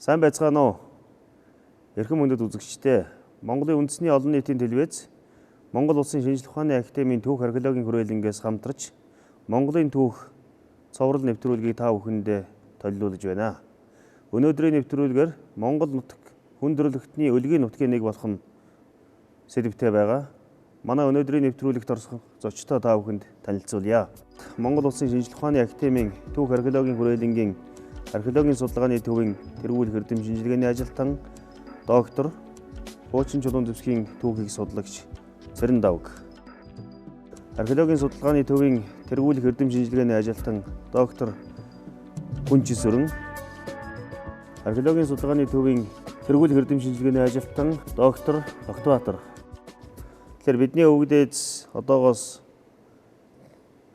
Сайн байцгаана уу? Эрхэм мөндөд үзэгчдээ Монголын үндэсний олон нийтийн телевиз Монгол Улсын шинжлэх ухааны академийн түүх археологийн хүрээлэнгээс хамтарч Монголын түүх цоврал нэвтрүүлгийг та бүхэндээ төлөвлөж байна. Өнөөдрийн нэвтрүүлгээр Монгол нутаг хүн төрөлхтний өлгийн нутгийн нэг болох нь сэдвтэй байгаа. Манай өнөөдрийн нэвтрүүлэгт орсон зочдоо та бүхэнд танилцуулъя. Монгол Улсын шинжлэх ухааны академийн түүх археологийн хүрээлэнгийн археологийн судалгааны төвийн тэргуулах эрдэм шинжилгээний ажилтан доктор Хуучин чулуун дэвсгийн түүхийг судалгагч Цэрэн Давг. Археологийн судалгааны төвийн тэргуулах эрдэм шинжилгээний ажилтан доктор Хүнчис Өрн. Археологийн судалгааны төвийн тэргуулах эрдэм шинжилгээний ажилтан доктор Огтбаатар. Тэгэхээр бидний өвгдөөс одоогоос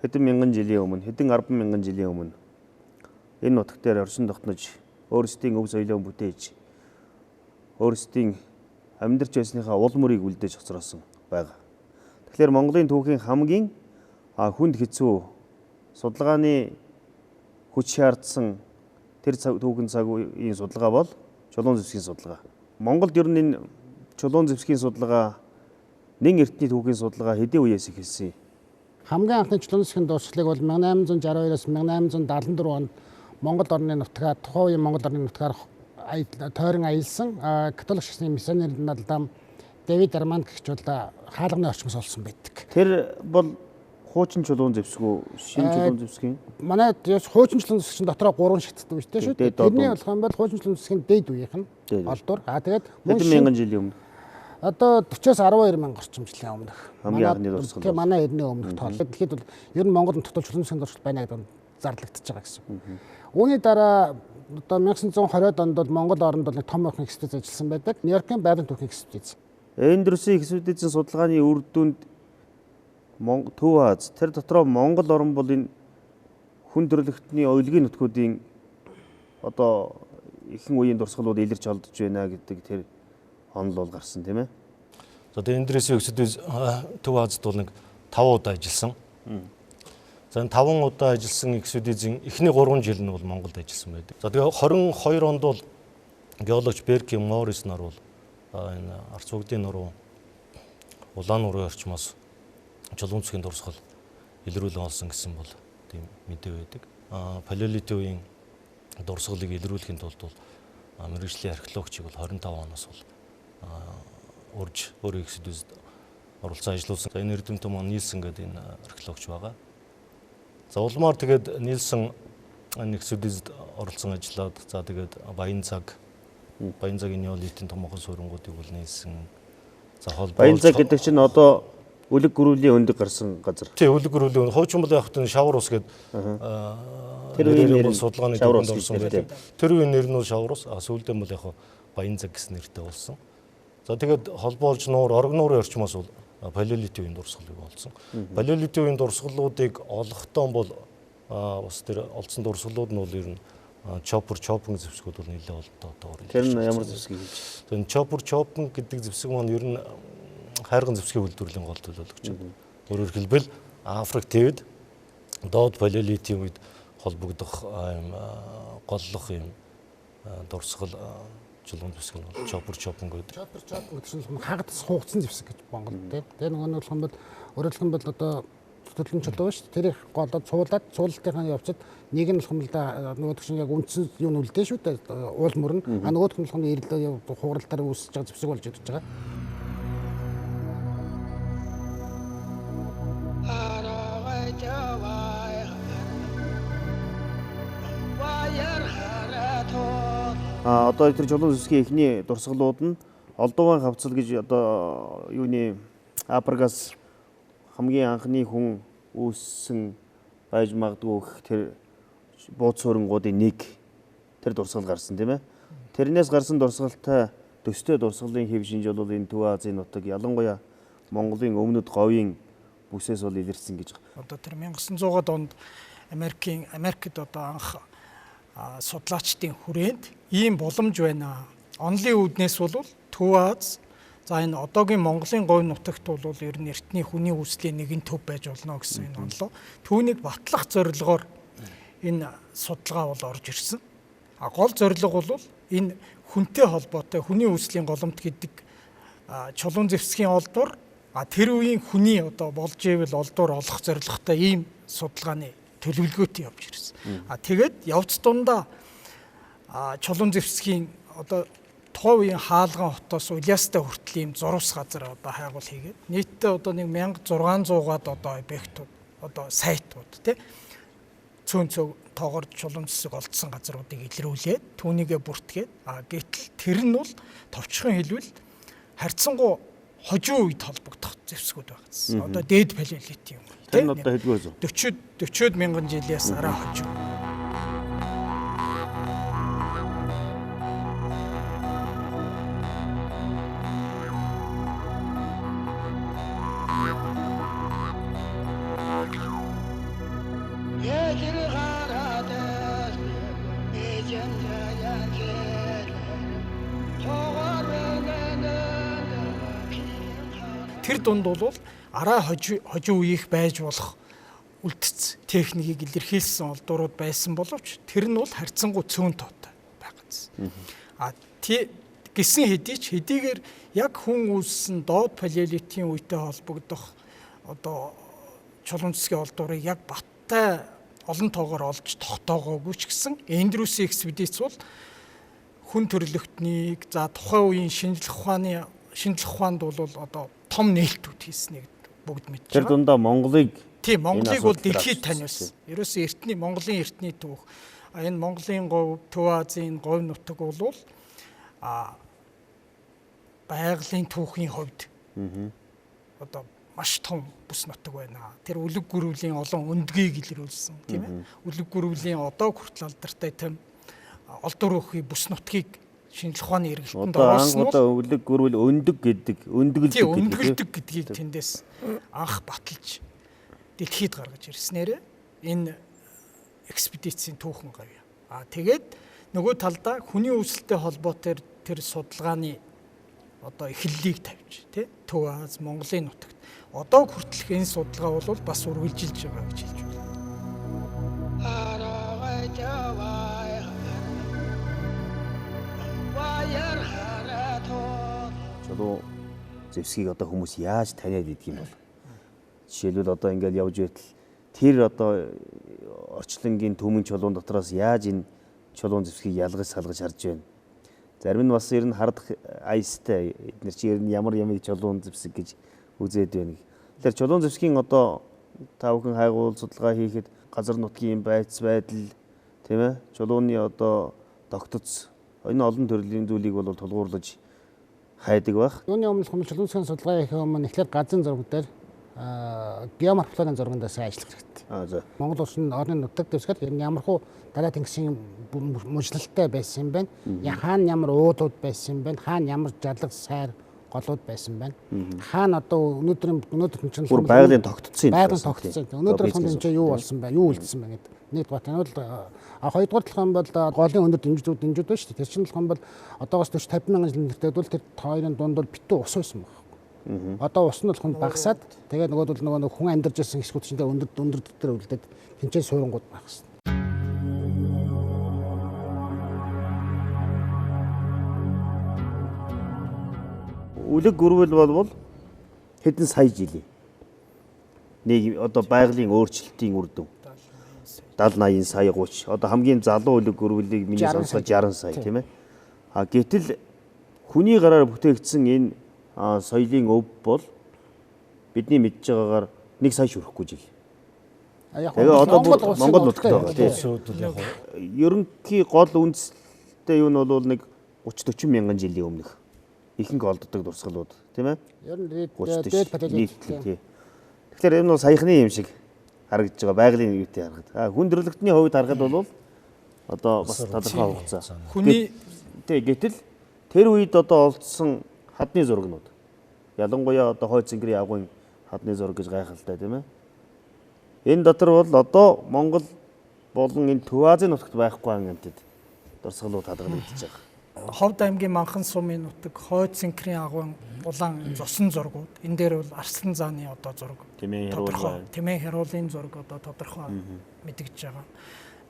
хэдэн мянган жилийн өмнө, хэдэн 10 мянган жилийн өмнө энэ нутаг дээр оршин тогтнож өөрсдийн өв соёлоо бүтээж өөрсдийн амьдарч байсныхаа уул мөрийг үлдээж хоцроосон байгаа. Тэгэхээр Монголын түүхийн хамгийн хүнд хэцүү судалгааны хүч шаардсан тэр түүхэн цагийн судалгаа бол чулуун зэвсгийн судалгаа. Монголд ер нь энэ чулуун зэвсгийн судалгаа нэн эртний түүхийн судалгаа хэдийн үеэс эхэлсэн? Хамгийн анхны чулуун зэвсгийн дурсгалыг бол 1862-аас 1874 онд Монгол орны нутгаар тухайн үеийн Монгол орны нутгаар тойрон аялсан католик шашны миссионер налдам Дэвид Арманд гэгч бол хаалганы орчмоос олсон байдаг. Тэр бол хуучин чулуун зэвсгүү, шинэ чулуун зэвсгийн? Манай хуучин чулуун зэвсгийн дотроо 3 шаттай үүтэй шүү дээ. Тэрний болох юм бол хуучин чулуун зэвсгийн дээд үеийнх нь олдвор. Тэгээд хэдэн мянган жилийн өмнө? Одоо 40-аас 12 мянга орчим жилийн өмнөх. Хамгийн анхны дурсгал. Тэгээ манай эдний өмнөх тоол. Тэгэхэд бол ер нь Монгол нутагт чулуун зэвсгийн дурсгал байна гэдэг нь зарлагдчихж байгаа гэсэн. Үүний дараа одоо 1920-ад онд бол Монгол оронд бол нэг том охин экспедиц ажилласан байдаг. Нью-Йоркийн байгалийн түүхийн экспедиц. Эндрүсийн экспедицийн судалгааны үр дүнд Төв Аз тэр дотроо Монгол орн бол энэ хүн төрөлхтний өлгийн нутгуудын одоо ихэнх үеийн дурсгалууд илэрч олдож байна гэдэг тэр онол бол гарсан тийм ээ. За тэгээд Эндрүсийн экспедиц Төв Азд бол нэг 5 удаа ажилласан. За 5 удаа ажилласан экспедицийн эхний 3 жил нь бол Монголд ажилласан байдаг. За тэгээ 22 онд бол геологч Берки Морис нар бол энэ арц бүгдийн нуруу улаан нуруу орчмоос чулуун зэвсгийн дурсгал илрүүлэн олсон гэсэн бол тийм мэдээ байдаг. Палеолитийн үеийн дурсгалыг илрүүлэхийн тулд бол мэргэжлийн археологчийг бол 25 оноос бол урьж өөрийн экспедицид оролцсон ажилласан. За энэ эрдэмтэн маань Нильсон гэдэг энэ археологч байгаа. За улмаар тэгээд Нильсон энэ экспедицид оролцсон ажиллаад за тэгээд Баян цагийн неолитийн томоохон суурьнгуудыг бол нээсэн. За холбоо Баян цаг гэдэг чинь одоо үлэг гөрүүлийн өндөг гарсан газар. Тий, үлэг гөрүүлийн хуучин бол яг хэвтэн шавар ус гэдэг тэр үеийн судалгааны төвөнд орсон байдаг. Тэр үеийн нэр нь бол шавар ус, сүүлдээ бол яг Баян цаг гэсэн нэртэй болсон. За тэгээд холбоолж нуур, орог нуурын орчмоос бол палеолитийн үеийн дурсгалыг олсон. Палеолитийн үеийн дурсгалуудыг олохдоо бол бас тэр олдсон дурсгалууд нь бол ер нь чоппинг зэвсгүүд бол нэлээд олдоо. Тэр нь ямар зэвсгийг хийж? Тэгээд чоппинг гэдэг зэвсэг маань ер нь хайрган зэвсгийн үйлдвэрлэлийн гол төлөөлөгч. Өөрөөр хэлбэл Африк тэвд доод палеолитийн үед холбогдох юм голлох юм дурсгал чулуун зэвсэг нь бол чоппинг гэдэг. Чоппинг гэдэг нь хагас хугацсан зэвсэг гэж Монгол тийм. Тэр нөгөө нь бол өөрөлдөх нь бол одоо төлөвлөн чулуу шүү дээ. Тэрийг голоод цуулаад цуулалтынхаа явцад нэг нь болох юм л да нөгөөх чинь яг үндсэн юу нь үлдээ шүү дээ. Уул мөрн. Нөгөөх нь болох нь ирэлт хугаралтаар үүсэж байгаа зэвсэг болж идэж байгаа. Одоо тэр чулуун зэвсгийн эхний дурсгалууд нь Олдовын хавцал гэж одоо юуны Африкаас хамгийн анхны хүн үүссэн байж магадгүй тэр бууз суурьнгуудын нэг тэр дурсгал гарсан тийм ээ. Тэрнээс гарсан дурсгалтай төстэй дурсгалын хэв шинж бол энэ Төв Азийн нутаг ялангуяа Монголын өмнөд говийн бүсээс бол илэрсэн гэж байна. Одоо тэр 1900-аад онд Америкт одоо анх судлаачдын хүрээнд ийм боломж байна. Онлын үүднээс бол Төв Аз за энэ одоогийн Монголын говь нутагт бол ер нь эртний хүний үүслийн нэгэн төв байж болно гэсэн энэ онлоо. Түүнийг батлах зорилгоор энэ судалгаа бол орж ирсэн. Гол зорилго бол энэ хүнтэй холбоотой хүний үүслийн голомт гэдэг чулуун зэвсгийн олдвор тэр үеийн хүний одоо болж ивэл олдвор олох зорилготой ийм судалгааны төлөвлөгөөтэй явж ирсэн. Тэгээд явц дундаа чулуун зэвсгийн одоо тухайн үеийн хаалган хотоос Улиастай хүртэл ийм зурвас газар одоо хайгуул хийгээд нийтдээ одоо нэг 1600-аад одоо объектууд одоо сайтууд тий цөөн цөг тоогоор чулуун зэвсэг олдсон газруудыг илрүүлээд түүнийгээ бүртгээд гэтэл тэр нь бол товчхон хэлбэл харьцангуй хожуу үед холбогдох зэвсгүүд байгаас. Одоо дээд палеолит юм. Тэр нь одоо хэдгүй вэ? 40 мянган жилээс арай хожуу. Тэр дунд бол арай хожуу үеих байж болох үлдц техникийг илэрхийлсэн олдворууд байсан боловч тэр нь бол харьцангуй цөөн тоотой байгааз. Гисэн хэдийгээр яг хүн үүссэн доод палеолитийн үетэй холбогдох одоо чулуун зэвсгийн олдворыг яг баттай олон тоогоор олж тогтоогоогүй ч гэсэн Эндрюсийн экспедиц бол хүн төрөлхтнийг тухайн үеийн шинжлэх ухаанд бол одоо том нээлтүүд хийснийг бүгд мэдж байгаа. Тэр дундаа Монголыг бол дэлхийд таниулсан. Ерөөсөө Монголын эртний түүх. Энэ Монголын говь, Төв Азийн говь нутаг бол байгалийн түүхийн хувьд одоо маш том бүс нутаг байна. Тэр үлэг гүрвлийн олон өндгийг илрүүлсэн, тийм ээ. Үлэг гүрвлийн одоо хүртэл алдартай тийм олдвор өхий бүс нутгийг шинжлэх ухааны эргэлтэнд оруулсан нь үлэг гүрвэл өндгөлдөг гэдгийг тэндээс анх баталж дэлхийд гаргаж ирснээр энэ экспедицийн түүхэн гавь. Тэгээд нөгөө талдаа хүний үүсэлтэй холбоотой тэр судалгааны одоо эхлэлийг тавьж тий Төв Аз, Монголын нутагт одоо хүртэлх энэ судалгаа бол бас үргэлжилж байгаа гэж хэлж байна. Чулуу зэвсгийг одоо хүмүүс яаж таниад идэх юм бол жишээлбэл одоо ингээд явж байтал тэр одоо орчлонгийн төмөн чулуун дотроос яаж энэ чулуун зэвсгийг ялгаж салгаж харж байна. Зарим нь бас ер нь хардах айстай эдгээр чи ер нь ямар чулуун зэвсэг гэж үзээд байна. Тэгэхээр чулуун зэвсгийн одоо та бүхэн хайгуул судалгаа хийхэд газар нутгийн байц байдал тийм ээ чулууны одоо тогтоц энэ олон төрлийн зүйлийг бол тулгуурлаж хайдаг байх. Юуны өмнө чулуун зэвсгийн судалгаа хийх өмнө эхлээд газрын зураг дээр геоморфологийн зургандаас ажиллах хэрэгтэй. За. Монгол улсын орны нутаг дэвсгэр ямархуу дараа тэнгисийн мужлалтай байсан юм байна. Хаана ямар уулууд байсан юм байна. Хаана ямар жалгал сайр голууд байсан байна. Хаана одоо өнөөдөр чинь байгалийн тогтцсон. Өнөөдөр чинь юу болсон байна? Юу үлдсэн байна гэдэг. Нэгдүгээр нь бол хоёрдугаар талх нь бол голын өндөр дэмжүүд байна шүү дээ. Тэр чинь талх нь бол одоогоос 40-50 мянган жил нэртэй бол тэр хоёрын дунд бол битүү ус байсан байна. Одоо ус нь болох нь багасаад тэгээд нөгөө хүн амьдарч байсан хэсгүүд чинь өндөр дээр үлдээд тэнцээ суурангууд байх гэсэн. Үлэг гүрвэл бол хэдэн сая жилийн нэг одоо байгалийн өөрчлөлтийн үр дүн 70-80 сая 30 одоо хамгийн залуу үлэг гүрвэлийг миний сонсгож 60 сая тийм ээ. Гэтэл хүний гараар бүтээгдсэн энэ соёлын өв бол бидний мэдж байгаагаар 1 сая хүрэхгүй жил. Тэгээ одоо Монгол нутагт байгаа тийм. Ерөнхий гол үндэстэй юу нь бол нэг 30-40 мянган жилийн өмнөх ихэнх олддог дурсгалууд тийм ээ. Ер нь дээд палеолит. Тэгэхээр энэ бол саяхны юм шиг харагдаж байгаа байгалийн үетэй харахад. Хүн төрөлхтний хувьд харахад бол одоо бас тодорхой хугацаа. Хүний гэтэл тэр үед одоо олдсон хадны зурагнууд. Ялангуяа одоо хойд цэнгэрийн агуйн хадны зураг гэж гайхалтай тийм ээ. Энэ дотор бол одоо Монгол болон энэ Төв Азийн нутагт байхгүй хангамтад дурсгалууд хадгалагдаж байгаа. Ховд аймгийн Манхан сумын нутаг, хойд цэнгэрийн агуйн улаан цосон зургууд. Энэ дээр бол Арслан зааны одоо зураг. Тэмээ Хяруулын зураг одоо тодорхой мэдэгдэж байгаа.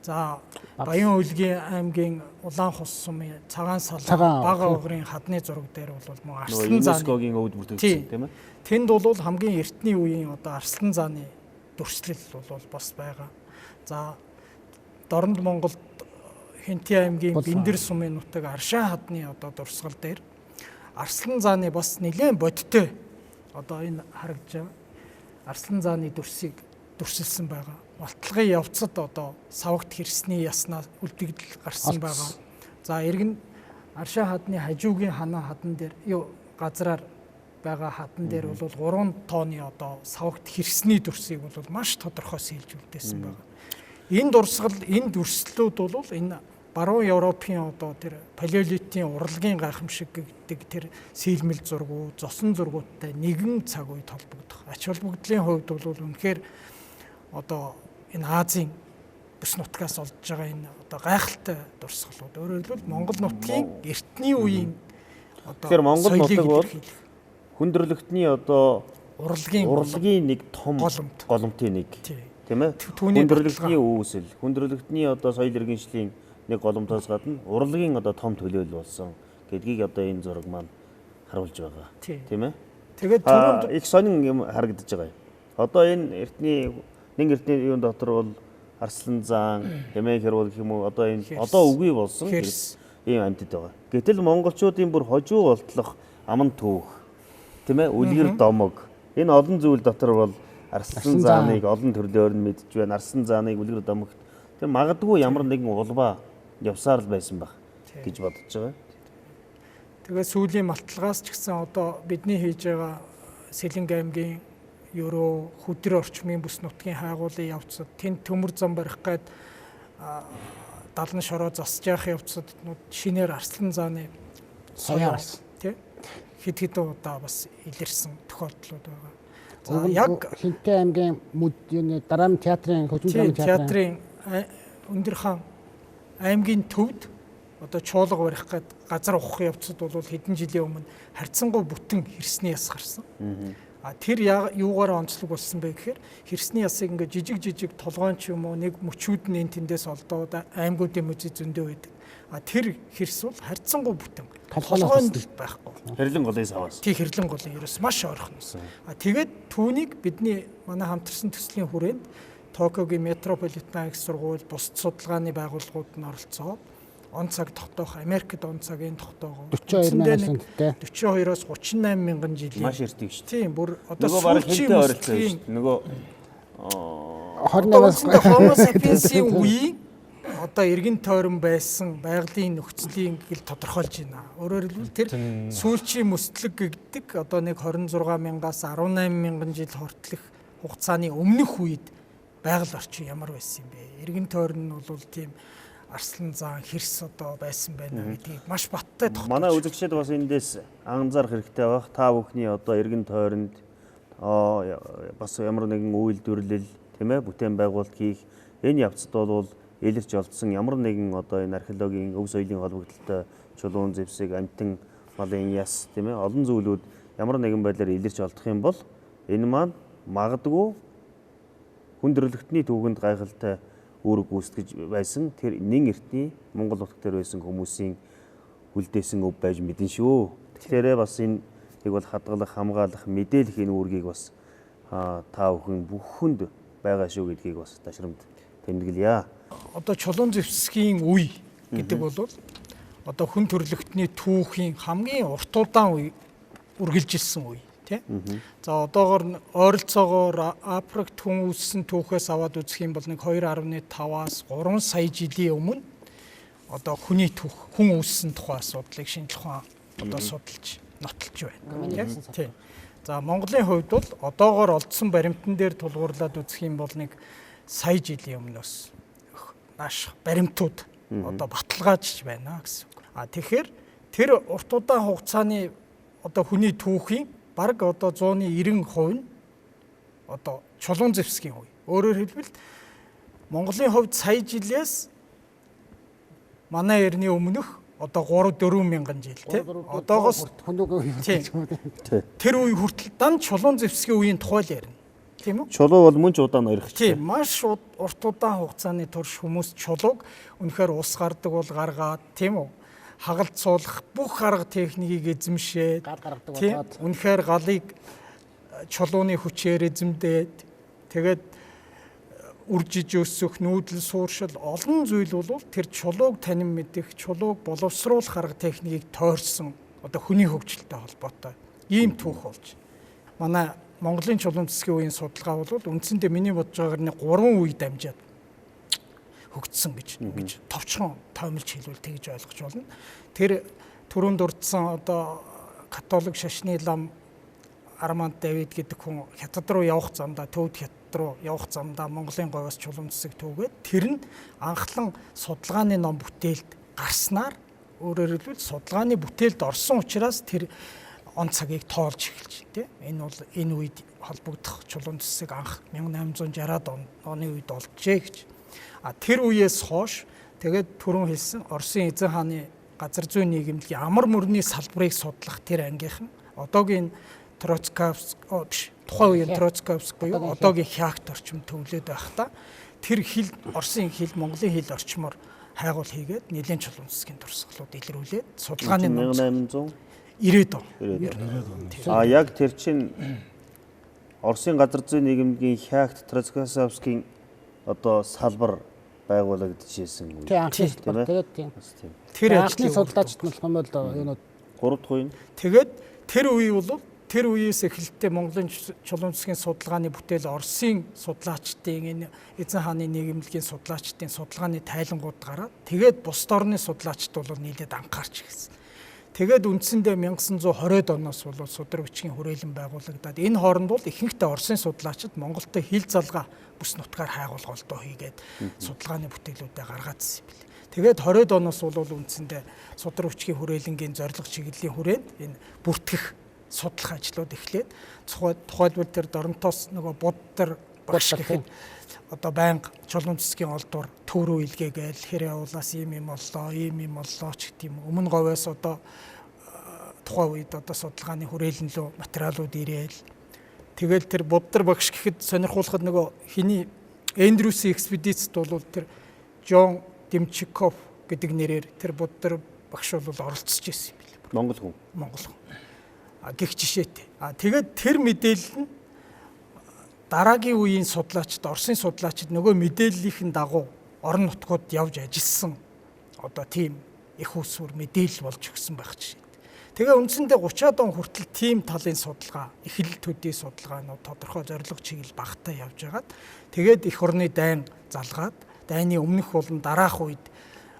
За Баян Хөлгийн аймгийн Улаан хус сумын цагаан салаа Цагаан, бага тий. угрын хадны зураг дээр бол мөн Нөгөө Арслан зааны ЮНЕСКОгийн өвд бүртгэгдсэн тийм ээ. тэнд бол хамгийн эртний үеийн одоо Арслан зааны дүрслэл бол бас байгаа. За Дорнд Монголд Хинтээ аймгийн Бэндэр сумын нутаг Аршаа хадны одоо дурсгал дээр Арслан зааны бас нэлээд бодтой одоо энэ харагдж байгаа. Арслан зааны дүрсийг дүрсэлсэн байгаа. Болтлагын явцад одоо савагт хэрсний яснаас үлдэгдэл гарсан байгаа. За эргэн Аршаа хадны хажуугийн ханаа хадан дээр газраар байгаа хадан дээр бол 3 тонны одоо савагт хэрсний дүрсийг бол маш тодорхой сэлж үлдээсэн байгаа. Энэ дурсгал, энэ дүрслэлүүд бол энэ баруун Европын одоо тэр палеолитийн урлагийн гайхамшиг гэдэг тэр сэлмэл зургууд, зосон зургуудтай нэгэн цаг үед холбогдох. Ач холбогдлын хувьд бол үнэхээр одоо энэ Азийн бүс нутгаас олж байгаа энэ одоо гайхалтай дурсгалууд. Өөрөөр хэлбэл Монгол нутгийн эртний үеийн одоо Тэгэхээр Монгол нутаг бол илэрхийлэх хүндрэлтний одоо урлагийн нэг том голомтын нэг тийм ээ. Түүний Хүндрэлтний үүсэл, хүндрэлтний одоо соёл иргэншлийн нэг голомтоос гадна урлагийн одоо том төлөөлөл болсон гэдгийг одоо энэ зураг маань харуулж байгаа. Тийм ээ. Тэгээд түрүүнд их сонин юм харагдаж байгаа юм. Одоо энэ эртний юун дотор бол Арслан заан, хэмээн хэрүүл гэх юм уу одоо энэ одоо үгүй болсон ийм амьтад байгаа. Гэтэл монголчуудын бүр хожуу болтлох аман түүх, тийм ээ, үлгэр домог энэ олон зүйл дотор бол Арслан зааныг олон төрлөөр нь мэдж байна. Арслан зааныг үлгэр домогт тэр магадгүй ямар нэгэн улбаа явсаар л байсан баг гэж бодож байгаа. Тэгээд сүүлийн малтлагаас ч гэсэн одоо бидний хийж байгаа Сэлэнг аймгийн ерөө хөдөр орчмын бүс нутгийн хайгуулын явцад тэнд төмөр зам барих гээд далны шороо засж явах явцад шинээр Арслан зааны соёос тий хэд хэдэн удаа бас илэрсэн тохиолдлууд байгаа. За яг Хинтээ аймгийн дараамт театрын хөгжим театрын Өндөр хаан аймгийн төвд одоо чуулга барих гээд газар ухах явцад бол хэдэн жилийн өмнө харьцангуй бүтэн хэрсний яс гарсан. Тэр юугаар онцлог болсон бэ гэхээр хэрсний ясыг ингээд жижиг толгойн ч юм уу нэг мөчүүд нь тэндээс олдоод аймагуудын музей зөндөө байдаг. Тэр хэрс бол харьцангуй бүтэн. Толгойн байхгүй. Хэрлэн голын саваас. Тий хэрлэн голын ерөөс маш ойрхон. Тэгээд түүнийг бидний манай хамтарсан төслийн хүрээнд Токиогийн метрополитен их сургууль, бусад судалгааны байгууллагууд нь оролцоод он цаг тогтоох, Америкт он цагийн тогтоогоо 42-оос 38 мянган жилийн маш эртийг шүү. Тийм бүр одоо сүүлчийн ойролцоо шүү. Нөгөө 28-аас Homo sapiens-ийн үеийн одоо эргэн тойрон байсан байгалийн нөхцөлийн гэл тодорхойлж байна. Өөрөөр хэлбэл тэр сүүлчийн мөстлөг гэдэг одоо нэг 26 мянгаас 18 мянган жил хортлох хугацааны өмнөх үед байгаль орчин ямар байсан юм бэ? Эргэн тойрон нь бол тийм Арслан заан хэрс одоо байсан байна гэдгийг маш баттай тогтоож. Манай үзэгчид бас эндээс анзаарах хэрэгтэй байх. Та бүхний одоо эргэн тойронд бас ямар нэгэн үйлдвэрлэл тийм ээ бүтээн байгуулалт хийх энэ явцад бол илэрч олдсон ямар нэгэн одоо энэ археологийн өв соёлын холбогдлолтой чулуун зэвсэг, амтан малын яс тийм ээ олон зүйлүүд ямар нэгэн байдлаар илэрч олдох юм бол энэ маань магадгүй хүндрэлтний түүхэнд гайхалтай үүрэг гүйцэтгэж байсан тэр нэн эртний Монгол нутаг дээр байсан хүмүүсийн үлдээсэн өв байж мэдэн шүү. Тэгэхээр бас энэ бол хадгалах, хамгаалах, мэдээлэх энэ үүргийг бас та бүхэн бүхэнд байгаа шүү гэдгийг бас ташрамд тэмдэглэе. Одоо чулуун зэвсгийн үе гэдэг бол одоо хүн төрлөختний түүхийн хамгийн урт удаан үе үргэлжилсэн үе. За одоогоор ойролцоогоор Африкт хүн үүссэн түүхээс аваад үзэх юм бол нэг 2.5-аас 3 сая жилийн өмнө одоо хүний түүх, хүн үүссэн тухай асуудлыг шинжлэх ухаан одоо судалж нотолж байна. Тийм. За Монголын хувьд бол одоогоор олдсон баримтан дээр тулгуурлаад үзэх юм бол нэг сая жилийн өмнөөс нааш баримтууд одоо баталгаажж байна гэсэн үг. Тэгэхээр тэр урт удаан хугацааны одоо хүний түүхийн бараг одоо 190% нь одоо чулуун зэвсгийн үе. Өөрөөр хэлбэл Монголын хувьд сая жилээс манай эртний өмнөх одоо 3-4 мянган жил тийм. Одоогоос тэр үе хүртэл дан чулуун зэвсгийн үеийн тухай л ярина. тийм үү? Чулуу бол мөн ч удаан ойрхон. Тийм, маш урт удаан хугацааны турш хүмүүс чулууг үнэхээр ус гардаг бол гаргаад, тийм үү? Хагалт суулгах бүх арга техникийг эзэмшээд, Гал гаргадаг тийм, болоод үнэхээр галыг чулууны хүчээр эзэмдээд, тэгээд үржиж өсөх, нүүдэл сууршил олон зүйл бол тэр чулууг танин мэдэх, чулууг боловсруулах арга техникийг тойрсон одоо хүний хөгжилтэй холбоотой ийм түүх болж. Манай Монголын чулуун засгийн үеийн судалгаа бол үндсэндээ миний бодож байгаагаар 3 үе дамжаад хөгжсөн гэж товчхон тоомлж хэлвэл тэгж ойлгож байна. Тэр түрүүнд дурдсан одоо католик шашны лам Арманд Давид гэдэг хүн хятад руу явах замдаа, төвд хятад руу явах замдаа Монголын говьоос чулуун засаг түүгээд тэр нь анхлан судалгааны ном бүтээлд гарснаар өөрөөр хэлбэл судалгааны бүтээлд орсон учраас тэр он цагийг тоолж эхэлж тийм. Энэ бол энэ үед холбогдох чулуун засаг анх 1860-ад оны үед олджээ гэж. Тэр үеэс хойш тэгээд түрүүн хэлсэн Оросын эзэн хааны газар зүйн нийгэмлэгийн амар мөрний салбарыг судлах тэр ангийнхан одоогийн тухайн үеийн Троцковск буюу одоогийн Хягт орчим төвлөд байхдаа тэр хил Оросын хил Монголын хил орчмоор хайгуул хийгээд нэлийн чулуун засгийн турсгалууд илрүүлээд судалгааны 1890 он. Яг тэр чинь Оросын газар зүйн нийгэмлэгийн Хягт Троцковскийн одоо салбар байгуулагдчихсэн үү? Тийм анхны салбар. Тэгээд тийм. Тэр ажлын судлаачд нь болох юм бол юунууд 3 дахь үе. Тэгээд тэр үе бол тэр үеэс эхэлтээ Монголын чулуун засгийн судалгааны бүтээл Оросын судлаачдын энэ эзэн хааны нийгэмлэгийн судлаачдын судалгааны тайлангууд гараад тэгээд бусад орны судлаачд бол нийлээд анхаарч ирсэн. Тэгээд үндсэндээ 1920-ад оноос бол судраг бичгийн хүрээлэн байгуулагдаад энэ хооронд бол ихэнхдээ Оросын судлаачид Монголтой хил залгаа бүс нутгаар хайгуулгалтоо хийгээд судалгааны бүтээлүүдээ гаргаадсэн юм билээ. Тэгээд 20-ад оноос бол үндсэндээ судраг бичгийн хүрээлэнгийн зорилго чиглэлийн хүрээнд энэ бүртгэх судлах ажлууд эхлээд тухайлбал тэр Доронтоос нөгөө буддар багш гэхэд одоо байнга чулуун засгийн олдвор төв рүү илгээгээл хэрэг явуулаас ийм юм боллоо ч гэдэм өмнө говьоос одоо тухайн үед одоо судалгааны хүрээлэн лөө материалууд ирээл тэгэл тэр буддар багш гэхэд сонирхуулахад нөгөө хиний Эндрюсийн экспедицид бол тэр Жон Демчиков гэдэг нэрээр тэр буддар багш бол оролцож ирсэн юм билээ. Монгол хүн. Гэх жишээтэй. Тэгээд тэр мэдээлэл нь дараагийн үеийн судлаачид, Оросын судлаачид нөгөө мэдээллийнхэн дагуу орон нутгууд явж ажилласан одоо тийм их усүр мэдээлэл болж өгсөн байх жишээтэй. Тэгээ үндсэндээ 30-аад он хүртэл тийм талын судалгаа, эхлэл төдий судалгаанууд тодорхой зорилго чиглэл багтаа явж байгаад тэгээд эх орны дайн залгаад, дайны өмнөх болон дараах үед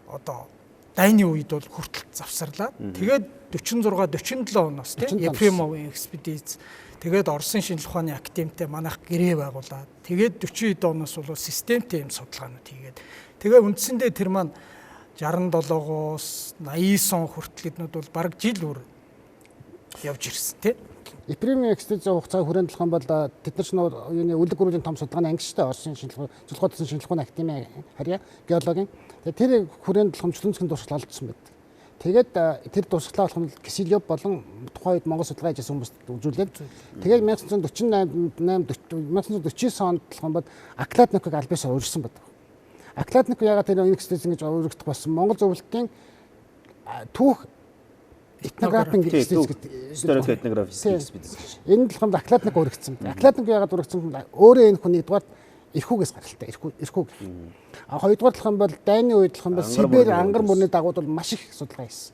одоо дайны үед бол хүртэл завсарлаад тэгээд 46 47 оноос тийм Ефремовын экспедиц тэгээд Оросын шинжлэх ухааны академитэй манайх гэрээ байгуулад тэгээд 40 оноос бол системтэй юм судалгаанууд хийгээд тэгээ үндсэндээ тэр маань 67-оос 89 он хүртэл эднүүд бол бараг жил бүр явж ирсэн тийм. Ефремовын экспедицийн хугацааг хүрээнд болох юм бол тэд нар ч юуны үлэг гөрүүлийн том судалгааны анги шүү дээ. Оросын Цулхуудсан шинжлэх ухааны академи харьяа геологийн. Тэгээд тэр хүрээнд болох чулуун засгийн туршилт олдсон байдаг. Тэгээд тэр туршлагаа болох нь Киселёв болон тухайн үед Монгол судалгаа хийжсэн хүмүүст үзүүлээд тэгээд 1949 онд болох юм бол Акладникыг альбиасаар урьдсан байдаг. Акладник яагаад тэр энэ экспедицийн гэж урьдах болсон Монгол зөвлөлтийн түүх этнографийн экспедиц гэдэг. Историко-этнографийн экспедиц. Энэ болох юм Акладник урьдсан. Акладник яагаад урьдсан бэ? Өөрөө энэ хүн нэгдүгээр эрхүүгээс гаралтай. Эрхүүг. Хоёрдугаар болох юм бол дайны үед болох юм бол Сибирь ангар мөрний дагууд бол маш их судалгаа хийсэн.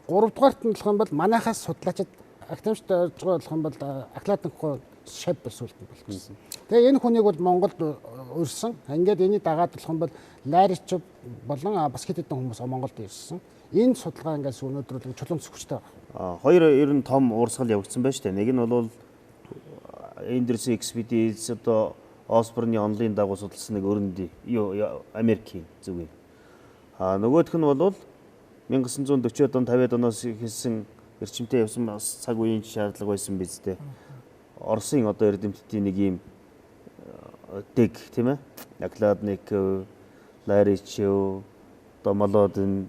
Гуравдугаарт нь болох юм бол манайхаас судлаачид академичд болох юм бол Акладникгүй шав сүлт нь болсон. Тэгээ энэ хүнийг бол Монголд урьсан. Ингээд энийг дагаад болох юм бол Ларич болон бас хэд хэдэн хүмүүс Монголд ирсэн. Энэ судалгаа ингээс өнөөдөр чулуун зөвчтэй байна. Хоёр ер нь том урсгал явагдсан байна шүү дээ. Нэг нь бол Эндрюсийн экспедиц одоо Осборны онлын дагуу судалсан нэг өрөнд Америкийн зүг юм. Нөгөөх нь бол 1940-ад он 50-ад оноос эхэлсэн эрчимтэй явсан цаг үеийн шаардлага байсан биз дээ. Оросын одоо эрдэмтдийн нэг юм дэг тийм ээ. Акладник, Ларич, одоо Молодин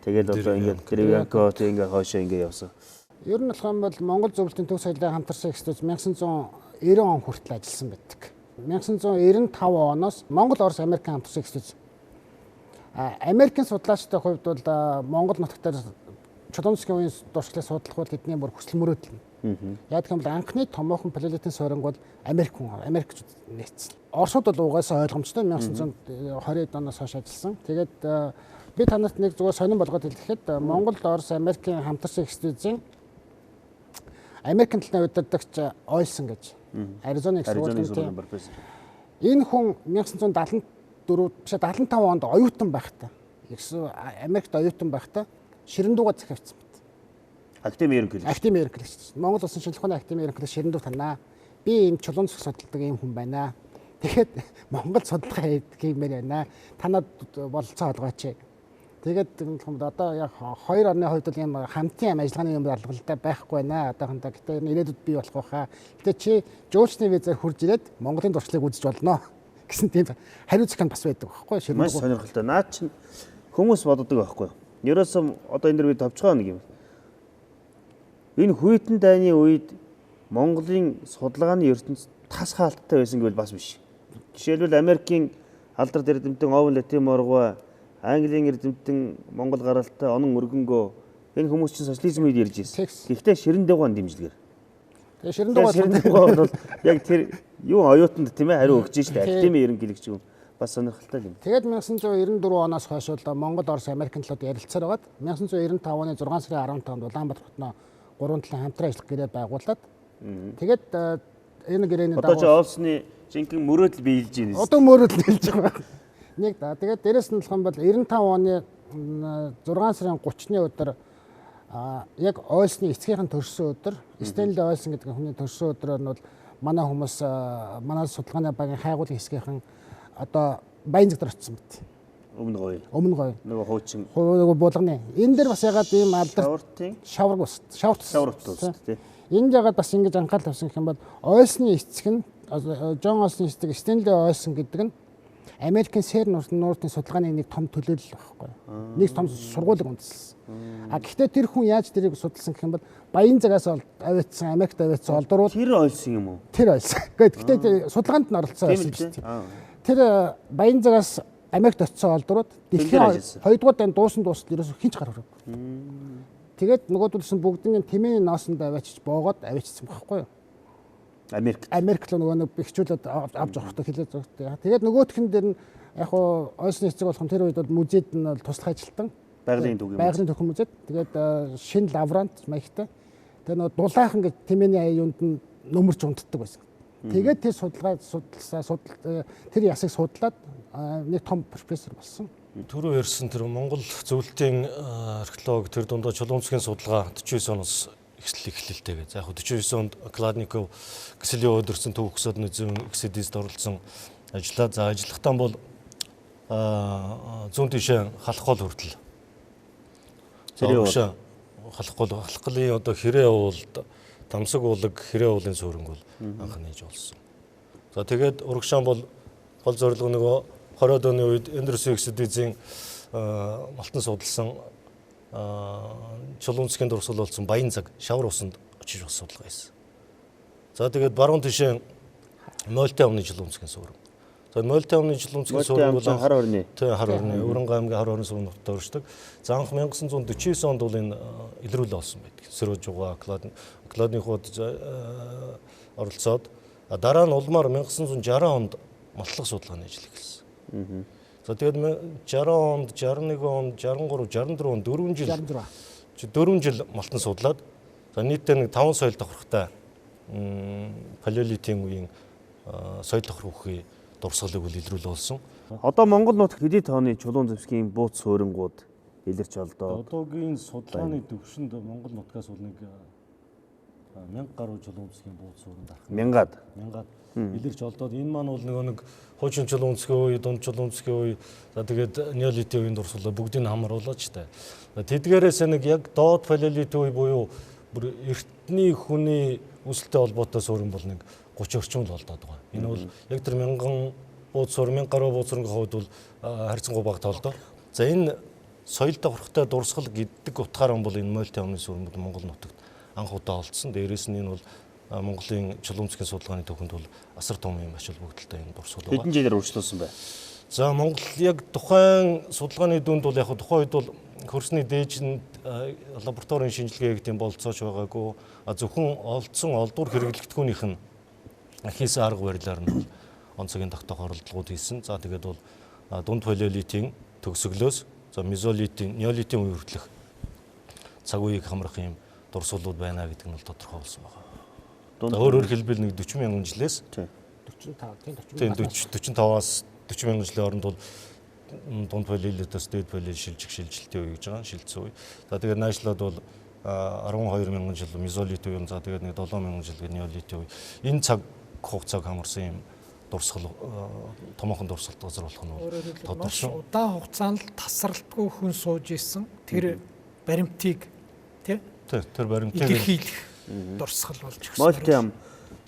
тэгэл одоо ингээд Деревянко ингээд хоошоо ингээд явсан. Ер нь болох юм бол Монгол зөвлөлтийн төв соёлын хамтарсан экспедиц 1990 90 он хүртэл ажилласан байдаг. 1995 оноос Монгол, Орос, Америкийн хамт улсын экспедиц. Америкийн судлаачдын хувьд бол Монгол нутаг дээр чулуун зүсгийн үеийн дуршлыг судлах бол тэдний бүр хүсэл мөрөөдөл. Яг гэвэл анхны томоохон палеолитийн суурин бол Америкчууд нээсэн. Оросууд бол угаасаа ойлгомжтой 1920 оноос хойш ажилласан. Тэгээд би танарт нэг зүгээр сонирн болгоод хэлэхэд Монгол, Орос, Америкийн хамт улсын экспедицийн Америкийн талын удирдагч Ойлсон гэж Аризоны их сургуулийн профессор. Энэ хүн 1974-75 онд оюутан байхдаа Америкт оюутан байхдаа ширэн дууга захивсан байна. Академи ерөнхийлөгч. Академи ерөнхийлөгч. Монгол Улсын шинжлэх ухааны академи ерөнхийлөгч ширэн дуу танаа. Би энэ чулуун зүсг судалдаг юм хүн байна. Тэгэхэд Монгол судалгаа хиймээр байна. Танад бололцоо олгооч. Тэгээд одоо яг хоёр орны хувьд бол юм хамтын ажиллагааны юм алгалтай байхгүй байна. Одоохондоо гэтээ ирээдүйд бий болох байхаа. Гэтээ чи жуулчны визээр хурж ирээд Монголын туршлыг үзэж болно гэсэн тийм хариу захиан бас байдаг байхгүй ширэн дуу. Маш сонирхолтой. Наад чинь хүмүүс боддог байхгүй. Ерөөсөө одоо энэ дэр би товчгоо нэг юм. Энэ хүйтэн дайны үед Монголын судалгааны ертөнцийн тас хаалттай байсан гэвэл бас биш. Жишээлбэл Америкийн алдар эрдэмтэн Овен Латиморгоо, Английн эрдэмтэн Монгол гаралтай онон өргөнгөө энэ хүмүүс чинь социализм үед ярьж ирсэн. Гэхдээ ширэн дуугаан дэмжлэгээр. Тэгээ ширэн дуугаан бол яг тэр юу оюутанд тийм ээ хариу өгч штэ. Академи ерөнхийлөгч юм. Бас сонирхолтой юм. Тэгээд 1994 оноос хойш бол Монгол, Орос, Америкийн талууд ярилцсаар байгаад 1995 оны 6 сарын 15-нд Улаанбаатар хотноо 3 талын хамтран ажиллах гэрээ байгуулад тэгээд энэ гэрээний дагуу одоо ч Олсны жинхэнэ мөрөөдөл биелж байна. Одоо мөрөөдөл биелж байгаа. Нэг да. Тэгээд дээрэс нь болох юм бол 95 оны 6 сарын 30-ны өдөр яг Олсны эцгийнхэн төрсөн өдөр, Стенли Олсон гэдэг хүний төрсөн өдрөөр нь бол манай хүмүүс манай судалгааны багийн хайгуулын хэсгийнхэн одоо Баянзаг дээр очсон мэт. Өмнө гоё. Нөгөө хуучин. Нөгөө булганы. Энэ дээр бас ягаад ийм алдар шавраг ус. Шаврт тий. Энд ягаад бас ингэж анхаарал тавьсан гэх юм бол Ойсны эцэг нь Жон Олсны эцэг Стенли Ойсон гэдэг нь Америкийн сэр нууртын судалгааны нэг том төлөөлөл байхгүй. Нэг том сургуулийг үндэслэсэн. Гэхдээ тэр хүн яаж тэрийг судалсан гэх юм бол Баянзагаас авиадсан Америкт авиадсан олдурууд тэр Ойсон юм уу? Тэр Ойсон. Гэхдээ судалгаанд нь оролцсон байсан шүү дээ. Тэр Баянзагаас Америкт очсон олдурууд дэлхийн 2-р дайнд дууссан ерөөсөө хинч гар хүрээгүй. Тэгээд нөгөөдөлсөн бүгдийн тэмээний ноосонд аваачиж боогод аваачсан байхгүй юу? Америк л нөгөө бэхжүүлээд авч явахдаа хэлээд зогттой. Тэгээд нөгөөх нь дээр нь яг хуу Ойсны эцэг болох тэр үед бол музейд нь туслах ажилтан. Байгалийн түүхэн музейд. Тэгээд шинэ лаборант маягтай. Тэгээд нөгөө дулаахан гэж тэмээний юунд нь нөмөрч унтдаг байсан. Тэгээд тэр тэр ясыг судлаад нэг том профессор болсон. Түрүү ярьсан тэр Монгол зөвлөлтийн археолог тэр дундаа чулуун зүсгийн судалгаа 49 оноос эхлэлтэйгээ. За яг 49 онд Кладников Киселийн өдөрсөн төв хөсөдний зүүн экспедицид оролцсон ажиллаа. За ажиллахтаа бол зүүн тишээ халахгол хүртэл. Зэрэг халахголын одоо хэрэг уулд Тамсаг уулаг хэрэг уулын сууринг бол анхны хийж болсон. За тэгээд урагшаан бол гол зорилго нөгөө 20-од оны үед Эндрюс экспедицийн малтан судалсан чулуун зүсгийн дурсгал болсон Баянзаг шавар усанд очиж бас судалгаа хийсэн. За тэгээд баруун тишээ Мойлтын өмнө чулуун зүсгийн суурин. За Мойлтын өмнө чулуун зүсгийн суурин бол хар орны. Хар орны Өрөнгө аймгийн хар орны суурин нутагт оршдог. За анх 1949 онд бол энэ илрүүлэл болсон байдаг. Сөрөжуга Кладникууд оролцоод дараа нь улмаар 1960 онд малтлах судалгааны ажил эхэлсэн. За тэгээд 60 онд, 61 онд, 63, 64 онд 4 жил малтан судлаад за нийтдээ нэг 5 соёл давхархтай палеолитийн үеийн соёл давхархын дурсгалыг үл илрүүл болсон. Одоо Монгол нутагт хэдий тооны чулуун зүсгийн бууц суурингууд илэрч олдоо. Одоогийн судалгааны төвшөнд Монгол нутгаас бол нэг 1000 гаруй чулуун зүсгийн бууц суурин дарах. 1000-аад илэрч олдоод энэ маань бол нэг хуучин чулуун зүсгийн үе, дунд чулуун зүсгийн үе, за тэгээд неолитийн үеийн дурсгалаа бүгдийг хамруулаад ч тэ. Тэдгээрээс нэг яг доод палеолит үе буюу бүр эртний хүний өсөлттэй холбоотой суурин бол нэг 30 орчим л олдоод байгаа. Энэ бол яг тэр 1000 бууц суурин, 1000 гаруй бууц суурингийн хувьд бол харьцангуй бага тоолдоо. За энэ соёл давхархтай дурсгал гэдэг утгаараа бол энэ Мойлтын өмнө суурин бол Монгол нутагт анх удаа олдсон. Дээрээс нь энэ бол Монголын чулуун засгийн судалгааны төвхөнд бол асар том юм ачаал бүгдэлтэй энэ дурсгал Хэдэн жилээр үргэлжлүүлсэн бэ? За Монгол яг тухайн судалгааны дүнд бол яг тухайн үед бол хөрсний дээжинд лабораторийн шинжилгээ гэдэг юм болцооч байгаагүй. Зөвхөн олдсон олдвор хэрэглэгдэхүүнийх нь хийсэн арга барилаар нь онцгийн тогтоох оролдлогууд хийсэн. За тэгээд бол дунд палеолитийн төгсгөлөөс за мезолитийн, неолитийн үе хүртэлх цаг үеийг хамрах юм дурсгалууд байна гэдэг нь бол тодорхой болсон байна. Өөрөөр хэлбэл нэг 40 мянган жилээс 45-аас 40 мянган жилийн хооронд бол дунд палеолитоос дээд палеолит шилжилтийн үе гэж байгаа шилжсэн үе. За тэгээд наашлаад бол 12 мянган жил мезолит үе, за тэгээд нэг 7 мянган жил неолитийн үе. Энэ цаг хугацааг хамарсан юм дурсгал томоохон дурсгалт газар болох нь бол тодорхой. Удаан хугацаанд тасралтгүй хүн сууж исэн тэр баримтыг тэр баримтыг илэрхийлэх дурсгал болж өгсөн. Молтям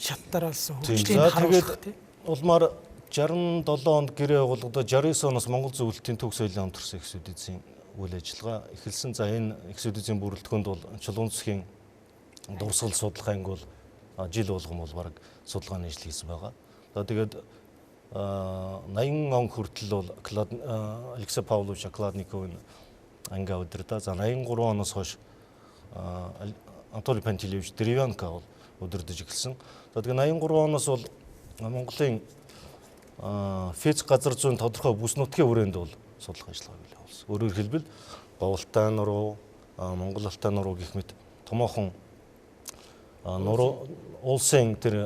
шалтгаалсан хөгжлийн харуулах тийм. Улмаар 67 онд гэрээ байгуулагдаад 69 оноос Монгол зөвлөлтийн төв соёлын хамтарсан их сүдийн үйл ажиллагаа эхэлсэн. За энэ их сүдийн бүрэлдэхүүнд бол чулуун засгийн дурсгал судлах анги бол жил болгон бол баг судалгааны ажил хийсэн байгаа. За тэгээд 80 он хүртэл бол Алексей Павлович Кладниковын анги удирдаа. За 83 оноос хойш Анатолий Пантелеевич Деревянко бол удирдах эхэлсэн. За тэгээд 83 оноос бол Монголын физик газар зүйн тодорхой бүс нутгийн хүрээнд бол судлах ажиллагаа явуулсан. Өөрөөр хэлбэл Говьалтай нуруу, Монгол алтай нуруу гэх мэт томоохон нуруу улсын тэр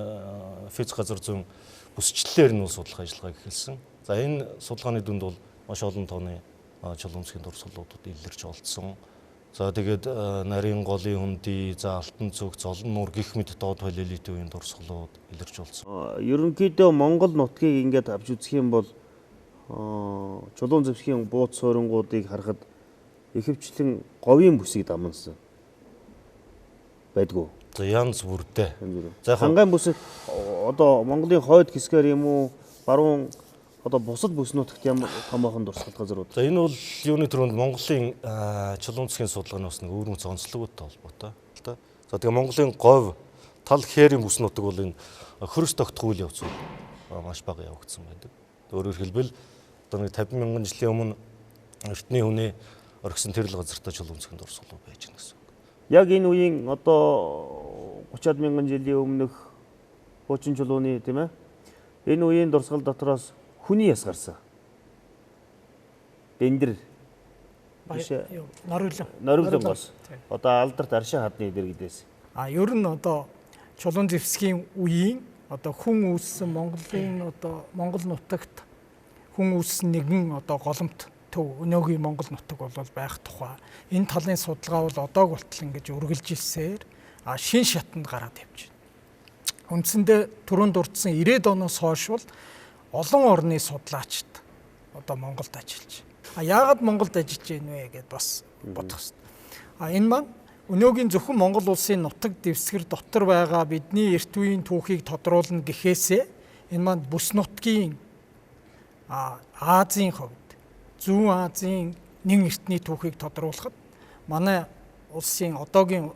физик газар зүйн бүсчлэлээр нь судлах ажиллагааг эхэлсэн. За энэ судалгааны дүнд бол маш олон тооны чулуун засгийн дурсгалуудад илэрч олдсон. За тэгээд нарийн голын хөндий, за алтан цүг, золон нуур гэх мэт доод палеолитийн үеийн дурсгалууд илэрч олдсон. Ерөнхийдөө Монгол нутгийг ингээд авч үзэх юм бол чулуун зэвсгийн бууц суурингуудыг харахад ихэвчлэн говийн бүсийг дамнасан байдгүй. За янз бүртэй. За хангайн бүсэг одоо Монголын хойд хэсгээр юм уу, баруун одоо бусад бүс нутагт ямар томоохон дурсгал газрууд. За энэ бол юуны төрөнд Монголын чулуун засгийн судалгааны бас нэг өөрмөц онцлогтой холбоотой. За тэгээ Монголын говь, тал хээрийн бүс нутаг бол энэ хөрс тогтох үйл явц маш бага явагдсан байдаг. Өөрөөр хэлбэл одоо нэг 50 мянган жилийн өмнө эртний хүний орхисон тэрл газартаа чулуун засгийн дурсгалууд байж гэнэ гэсэн. Яг энэ үеийн одоо 30-аад мянган жилийн өмнөх хуучин чулууны тийм ээ. Энэ үеийн дурсгал дотроос хүний яс гарсан. Бэндэр. Нориглон гос. Одоо алдарт аршин хадны дэр гэдээс. Ер нь одоо чулуун зэвсгийн үеийн одоо хүн үүссэн Монголын одоо Монгол нутагт хүн үүссэн нэгэн одоо голомт төв өнөөгийн Монгол нутаг бол байх тухай. Энэ талын судалгаа бол одоог болтол ингэж үргэлжилсээр шин шатанд гараад явж байна. Үндсэндээ түрүүнд дурдсан 90-ад оноос хойш бол олон орны судлаачид одоо Монголд ажиллаж байна. Яагаад Монголд ажиллаж байна вэ гэдээ бас бодох хэрэгтэй. Энэ маань өнөөгийн зөвхөн Монгол улсын нутаг дэвсгэр дотор байгаа бидний эрт үеийн түүхийг тодруулна гэхээсээ энэ маань бүс нутгийн Азийн хувьд Зүүн Азийн нэн эртний түүхийг тодруулахад манай улсын одоогийн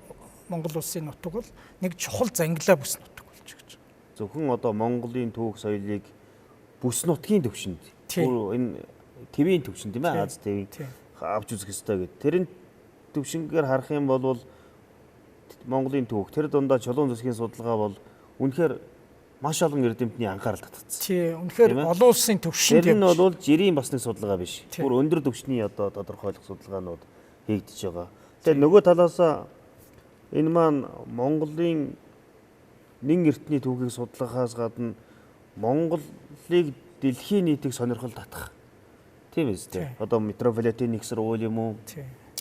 Монгол улсын нутаг бол нэг чухал зангилаа бүс нутаг болж байгаа. Зөвхөн одоо Монголын түүх соёлыг бүс нутгийн төвшөнд энэ твийн төвшин тийм ээ, Аз твийг авч үзэх ёстой гэдэг. Тэрэн төвшингээр харах юм бол Монголын түүх тэр дундаа чулуун засгийн судалгаа бол үнэхээр маш олон эрдэмтний анхаарал татсан. Тий, үнэхээр олон улсын төвшөнд явж. Тэр нь бол жирийн басны судалгаа биш. Бүр өндөр түвшний одоо тодорхойлох судалгаанууд хийгдэж байгаа. Тэгэхээр нөгөө талаас энэ маань Монголын нэн эртний түүхийг судлахаас гадна Монголыг дэлхийн нийтийг сонирхол татах. Тийм ээ. Одоо метрополитен их сургууль юм уу?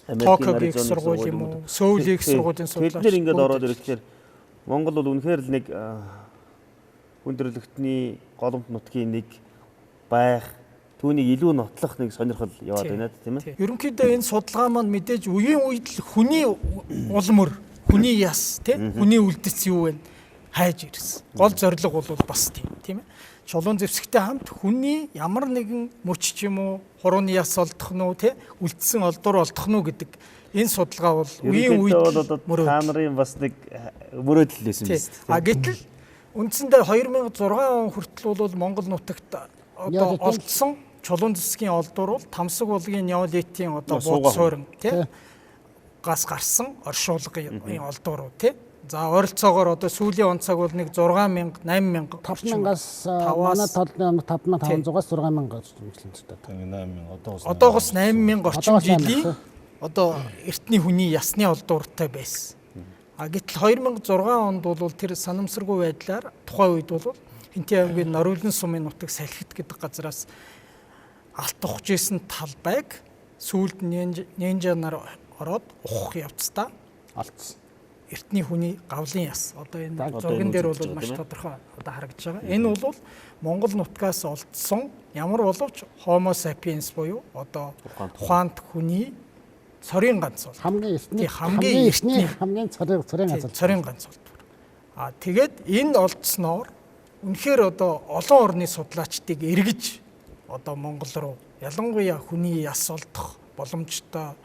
Америкийн их сургууль юм уу? Сөүлийн их сургуулийн судлаач. Бид нэр ингээд ороод ирэхээр Монгол бол үнэхээр л нэг хүндрэлтний голомт нутгийн нэг байх, түүнийг илүү нотлох нэг сонирхол яваад байна тийм ээ. Ерөнхийдөө энэ судалгаа маань мэдээж үеийн үед л хүний улмөр, хүний яс тийм хүний үлдэц юу вэ? хайж ирсэн. Гол зорилго бол бас тийм ээ. Чулуун зэвсэгтэй хамт хүний ямар нэгэн мөч ч юм уу, хурууны яс олдох нь уу, үлдсэн олдуур олдох нь уу гэдэг энэ судалгаа бол үеийн үед та нарын бас нэг мөрөөдөл байсан биз дээ. Гэтэл үндсэндээ 2006 он хүртэл бол Монгол нутагт одоо олдсон чулуун зэвсгийн олдуур бол Тамсаг булгийн неолитийн одоо бууд суурин газ гарсан оршуулгын олдуур тий. За ойролцоогоор одоо сүүлийн онцаг бол нэг 6000 8000 5000-аас манай толны 5500-аас 6000 гэж хэмжлэнтэй. 8000 одоогоос 8000 орчим жилийн одоо эртний хүний ясны олдууртай байсан. Гэтэл 2006 онд бол тэр санамсаргүй байдлаар тухайн үед бол Хинтээ аймгийн Нориулын сумын нутаг Салхит гэдэг газраас алт ухж исэн талбайг сүүлд нэнжа нар ороод ухах явцдаа алдсан. Эртний хүний гавлын яс. Одоо энэ зурган дээр бол маш тодорхой одоо харагдаж байгаа. Энэ бол Монгол нутгаас олдсон ямар боловч Homo sapiens буюу одоо ухаанд хүний цорын ганц бол хамгийн цорын ганц бол. Тэгээд энэ олдсноор үнэхээр одоо олон орны судлаачдыг эргэж одоо Монгол руу ялангуяа хүний яс олдох боломжтой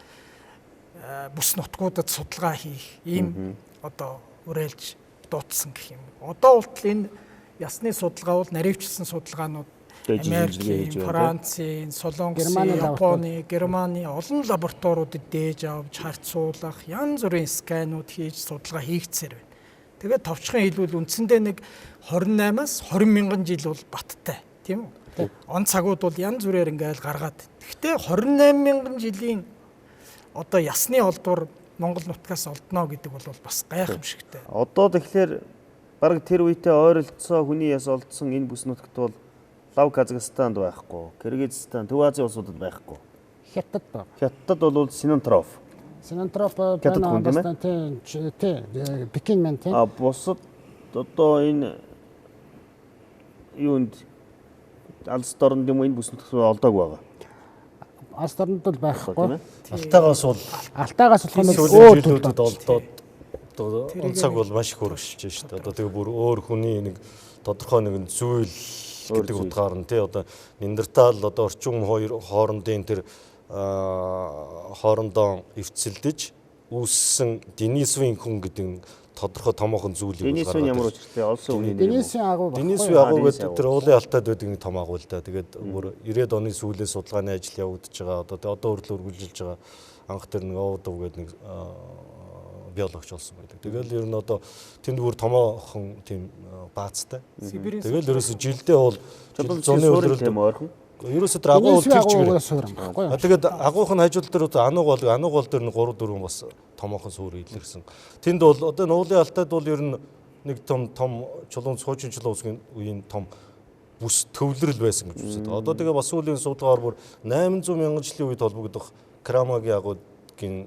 бүс нутгуудад судалгаа хийх ийм одоо үрэлж дуудсан гэх юм. Одоо болтол энэ ясны судалгаа бол наривчилсан судалгаанууд Америкийн, Францын, Солонгосын, Японы, Германы олон лабораториудад дээж авч харьцуулах, янз бүрийн сканууд хийж судалгаа хийгдсээр байна. Тэгээд товчхон хэлбэл үндсэндээ нэг 28-аас 20 мянган жил бол баттай, тийм үү? Он цагууд бол янз бүрээр ингээл гаргаад. Гэхдээ 28 мянган жилийн одоо ясны олдуур Монгол нутгаас олдно гэдэг бол бас гайхамшигтай. Одоо тэгэхээр бараг тэр үедээ ойролцоо хүний яс олдсон энэ бүс нутагт бол Лав Казахстанд байхгүй, Кыргызстан, Төв Азийн улсуудад байхгүй. Хятад баг. Хятад бол Синантроп. Синантроп байна тий Пекин мэн тий. Бусад одоо энэ юунд алс дорн юм энэ бүс нутагт олдоог байгаа. Алс дорнд бол байхгүй. Алтайгаас бол сүүлийн жилүүдэд олдоод онцаг бол маш их өргөжж шүү дээ. Одоо тэгээ бүр өөр хүний нэг тодорхой нэгэн зүйл гэдэг утгаар нь тий одоо Неандертал одоо орчин хоёр хоорондын тэр хоорондоо эвцэлдэж үүссэн Денисовын хүн гэдэг тодорхой томоохон зүйл юм гараад. Денисовын ямар учиртай олсон үний нэр. Денисовын агуу баггүй. Денисовын агуу гэдэг тэр уулын алтайд байдаг нэг том агуу л да. Тэгээд бүр 90-ад оны сүүлээс судалгааны ажил явагдаж байгаа. Одоо хүртэл үргэлжилж байгаа. Анх тэр нэг Овдов гэдэг нэг биологч болсон байдаг. Тэгэл ер нь одоо тэнд бүр томоохон тийм баазтай. Тэгэл ерөөсө жилдээ бол зуны өдрөл юм ойрхон. Ерөөсө тэр агуу бол тэр чигээр. Тэгээд агуух нь хажууд дээр анууг бол дээр нь 3 4 бас томоохон суур илэрсэн. Тэнд бол одоо нуулын алтайд бол ер нь нэг том чулуун суучин чулуун усгийн үеийн том бүс төвлөрөл байсан гэж үздэг. Одоо тэгээ бас сүүлийн судалгаар бүр 800 мянган жилийн үед холбогдох Крамагийн агуудгийн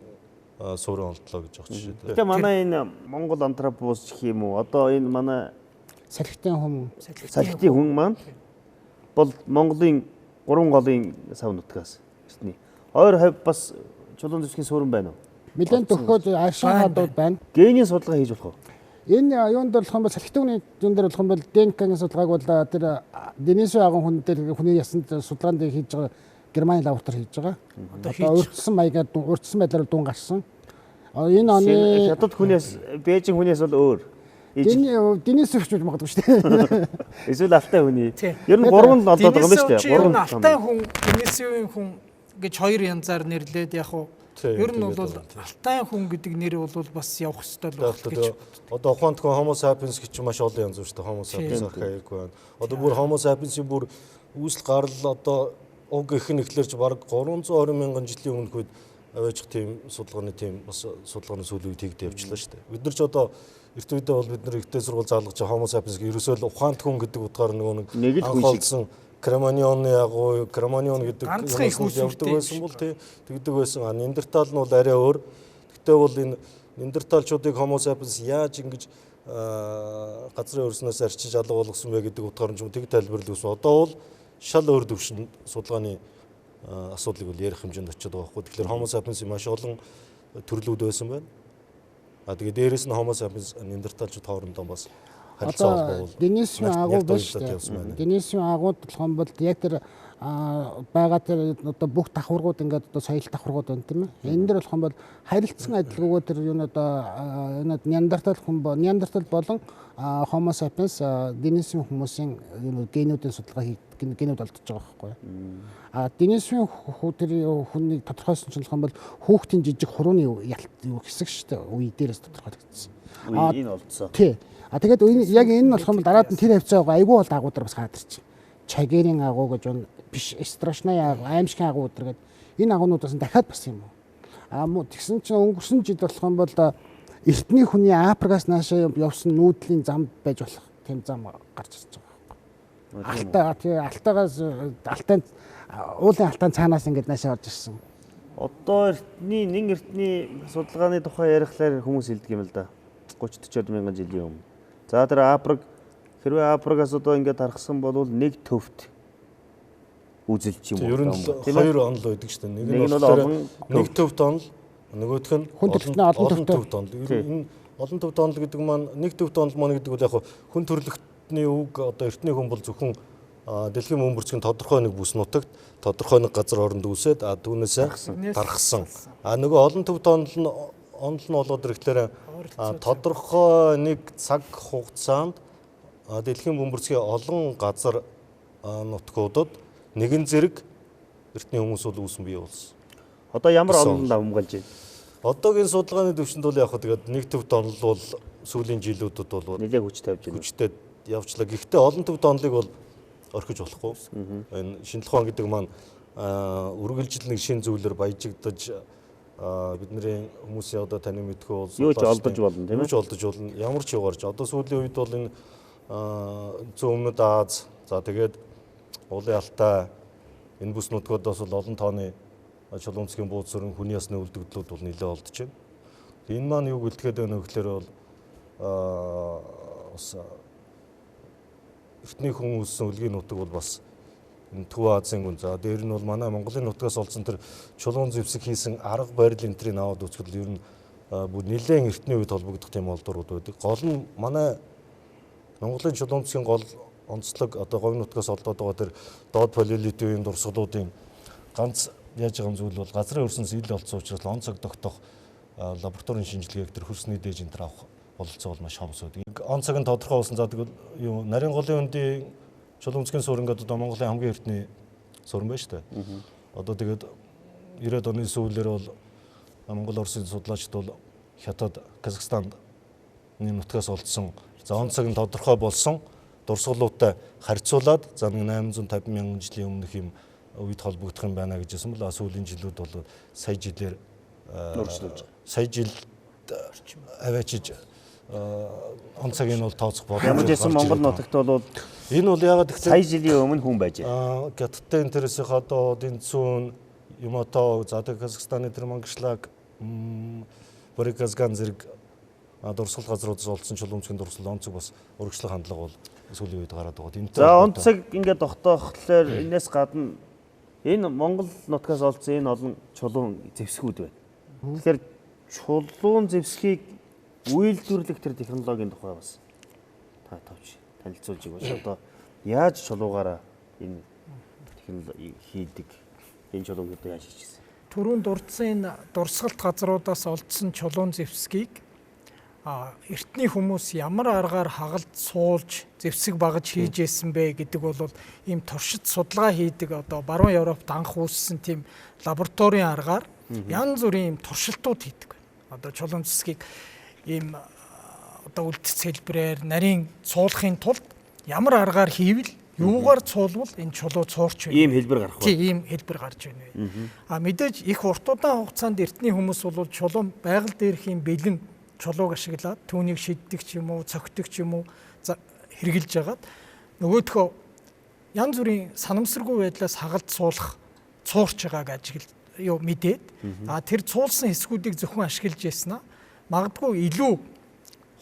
суурин олдлоо гэж байгаа жишээ. Тэгээ манай энэ Монгол антропоос гэх юм уу? Одоо энэ манай салхитын хүн маань бол Монголын 3 голын сав нутгаас эртний. Ойр хавь бас чулуун зэвсгийн суурин байна уу? Нилээн төгхөж ашигладууд байна. Генийн судалгаа хийж болох уу? Энэ юунд болох юм бол салхитын хүний юун дээр болох юм бол ДНК-гийн судалгааг бол тэр Денисовын агуу хүн дээр хүний ясанд судалгаанд хийж байгаа Германы лаборатори хийж байгаа. Одоо урьдчилсан маягаар урьдчилсан байдлаар дуун гарсан. Энэ оны хятад хүнээс Бээжин хүнээс бол өөр. Денисов ч магадгүй шүү дээ. Эсвэл алтай хүний. Ер нь 3 л олдоод байгаа юм шүү дээ. 3 алтай хүн, Денисовын хүн гэж 2 янзаар нэрлээд яг уу. Ер нь бол алтай хүн гэдэг нэр бол бас явах ёстой л байна гэж. Одоо ухаанд хүн Homo sapiens гэж маш олон янз шүү дээ. Homo sapiens архаик байна. Одоо бүр Homo sapiens-ийн бүр үүсэл гарал одоо уг их нь эхлэрч бараг 320 мянган жилийн өмнөх үед аваачих тийм судалгааны бас судалгааны сүүлийн үед хийгдэж явчлаа шүү дээ. Бид нар ч одоо эрт үедээ бол бид нар ихтэй сургууль заалгаж Homo sapiens ерөөсөө л ухаанд хүн гэдэг утгаар нэг анхаалсан Кроманьоны агуу Кроманьон гэдэг юм явдаг байсан бол тэгдэг байсан. Неандертал нь бол арай өөр. Гэхдээ бол энэ неандерталчуудыг Homo sapiens яаж ингэж газрын өрснөөс арчиж алга болгосон бэ гэдэг утгаар нь тэг тайлбарлуулсан. Одоо бол шал өөр төвшин судалгааны асуудлыг бол ярих хэмжээнд очиод байгаа байхгүй. Тэгэхээр Homo sapiens маш олон төрлүүд байсан байна. Тэгээд дээрэс нь Homo sapiens неандерталчууд хоорондоо бас харилцаа холбоо бол Денисийн агуу биш явсан байна. үү? Денисийн агууд болохон бол яг тэр байгаа тэр одоо бүх давхаргууд ингээд одоо соёл давхаргууд байна тийм ээ. Энэ дэр болохон бол харилцсан адилгүйгээр тэр юу одоо Неандертал болон Homo sapiens Денисийн хүмүүсийн генүүдийн судалгаа генүүд олдож байгаа байхгүй юу? Денисийн тэр хүний тодорхойлсон чинь бол хүүхдийн жижиг хурууны хэсэг шүү дээ. Үе дээрээс тодорхойлогдсон. Энэ олдсон. Тий. Тэгээд яг энэ нь болохоор дараад нь тэр хавцаа байгаа айгүй бол агуудар бас хаадарч. Чагэрийн агуу гэж байна. Биш страшны агуу, аимшигын агуу өдр гэдэг. Энэ агуунууд бас дахиад бас юм уу? Тэгсэн чинь өнгөрсөн жил болох юм бол эртний хүний Африкаас наашаа явсан нүүдлийн зам байж болох тийм зам гарч ирж байгаа байхгүй. Уулын алтан цаанаас ингээд наашаа орж ирсэн. Одоо нэн эртний судалгааны тухай ярихлаар хүмүүс хэлдэг юм л да. 30-40 мянган жилийн өмнө. За тэр хэрвээ Африкаас одоо ингээд харахсан бол нэг төвт үзэлч юм уу? Ер нь хоёр онол байдаг шүү дээ. Нэг нь бол нэг төвт онол, нөгөөх нь олон төвт онол. Энэ олон төвт онол гэдэг маань нэг төвт онол маань гэдэг бол яг хүн төрөлхтний үг одоо эртний хүн бол зөвхөн дэлхийн мөнбөрцгийн тодорхой нэг бүс нутагт тодорхой нэг газар оронд үсээд түүнээсээ тархсан. Нөгөө олон төвт онол нь болоод ирэхлээр тодорхой нэг цаг хугацаанд дэлхийн бөмбөрцгийн олон газар нутгуудад нэгэн зэрэг эртний хүмүүс бол үүсэн бий болсон. Одоо ямар онол хамгаалж байна? Одоогийн судалгааны төвшөнд бол яг тэгээд нэг төвт онол бол сүүлийн жилүүдэд бол нэлээд хүч тавьж байна. Хүчтэй явчлаа. Гэхдээ олон төвт онолыг бол орхиж болохгүй. Энэ шинжлэх ухаан гэдэг маань үргэлжил нэг шин зүйлээр баяжигдаж бидний хүмүүсийн одоо таны мэдхүү бол юу ч олдож болно тийм ээ. Юу ч олдож болно. Ямар ч юугаарч одоо сүүлийн үед бол энэ зүүн өмнөд Аз за тэгээд уулын алтай энэ бүс нутгуудаас бол олон тооны чулуунцгийн бууз зөрөн хүний ясны үлдэгдлүүд бол нэлээд олдож байна. Энэ маань юу гэлтгээд байна вэ гэхээр бол бас эртний хүн үүссэн үлгийн нутаг бол бас энэ Тууh Азийн гүн за дээр нь бол манай Монголын нутгаас олсон тэр чулуун зэвсэг хийсэн арга барил энтрийг аваад үзвэл ер нь бүр нэлээд эртний үед холбогдох тийм олдурууд байдаг. Гол нь манай Монголын чулуунцгийн гол онцлог одоо говь нутгаас олдоод байгаа тэр доод палеолитийн дурсгалуудын ганц яаж байгаа зүйл бол газрын хөрснөөс ил олцсон учраас он цаг тогтоох лабораторийн шинжилгээг тэр хөрсний дээж энэ авах бололцоо бол маш хомс байдаг. Он цаг нь тодорхой болсон за тэгвэл юу нарийн голын үндийн чулуунцгийн суурин гэдэг одоо Монголын хамгийн эртний суурин байна шүү дээ. Одоо тэгээд 90-ад оны сүүлээр бол Монгол Оросын судлаачид бол Хятад, Казахстанд нутгаас олдсон за он цаг нь тодорхой болсон дурсгалуудтай харьцуулаад за 850 мянган жилийн өмнөх юм үед холбогдох юм байна гэж хэлсэн бол сүүлийн жилүүд бол сая жилээр сая жилд аваачиж он цагийг бол тооцох боломжтой. Ямар ч байсан Монгол нутагт бол энэ бол ягаад гэвэл сая жилийн өмнө хүн байж байна. Гятадтай интересийн хадууд энэ зүүн Юмото за Казахстаны тэр Мангишлаг Борисказган зэрэг дурсгал газруудаас олдсон чулуунцгийн дурсгал онцог бас урагшлах хандлага бол сүүлийн үед гараад байгаа. За онцог ингээд тогтоохлоор энэс гадна энэ Монгол нутгаас олдсон энэ олон чулуун зэвсгүүд байна. Тэгэхээр чулуун зэвсгийг үйлдвэрлэх тэр технологийн тухай бас та товч танилцуулж өгөөч. Одоо яаж чулуугаараа энэ технологи хийдэг энэ чулууг яаж хийчихсэн? Түрүүнд дурдсан энэ дурсгалт газруудаас олдсон чулуун зэвсгийг эртний хүмүүс ямар аргаар хагалт суулж зэвсэг багаж хийж ийсэн бэ гэдэг бол ийм туршид судалгаа хийдэг одоо баруун Европт анх үүссэн тийм лабораторийн аргаар янз бүрийн ийм туршилтууд хийдэг байна. Одоо чулуун зэвсгийг ийм одоо үлдэц хэлбэрээр нарийн цуулахын тулд ямар аргаар хийвэл юугаар цуулвал энэ чулуу цуурч вэ? Ийм хэлбэр гарах байна. Тийм хэлбэр гарч байна. Мэдээж их урт удаан хугацаанд эртний хүмүүс бол чулуун байгаль дээрх ийм бэлэн чулууг ашиглаад түүнийг шиддэг ч юм уу, цогтөг ч юм уу хэрглэж агаад нөгөөдхөө янз бүрийн санамсаргүй байдлаас хагалт суулах цуурч байгааг мэдээд тэр цуулсан хэсгүүдийг зөвхөн ашиглаж яснаа магадгүй илүү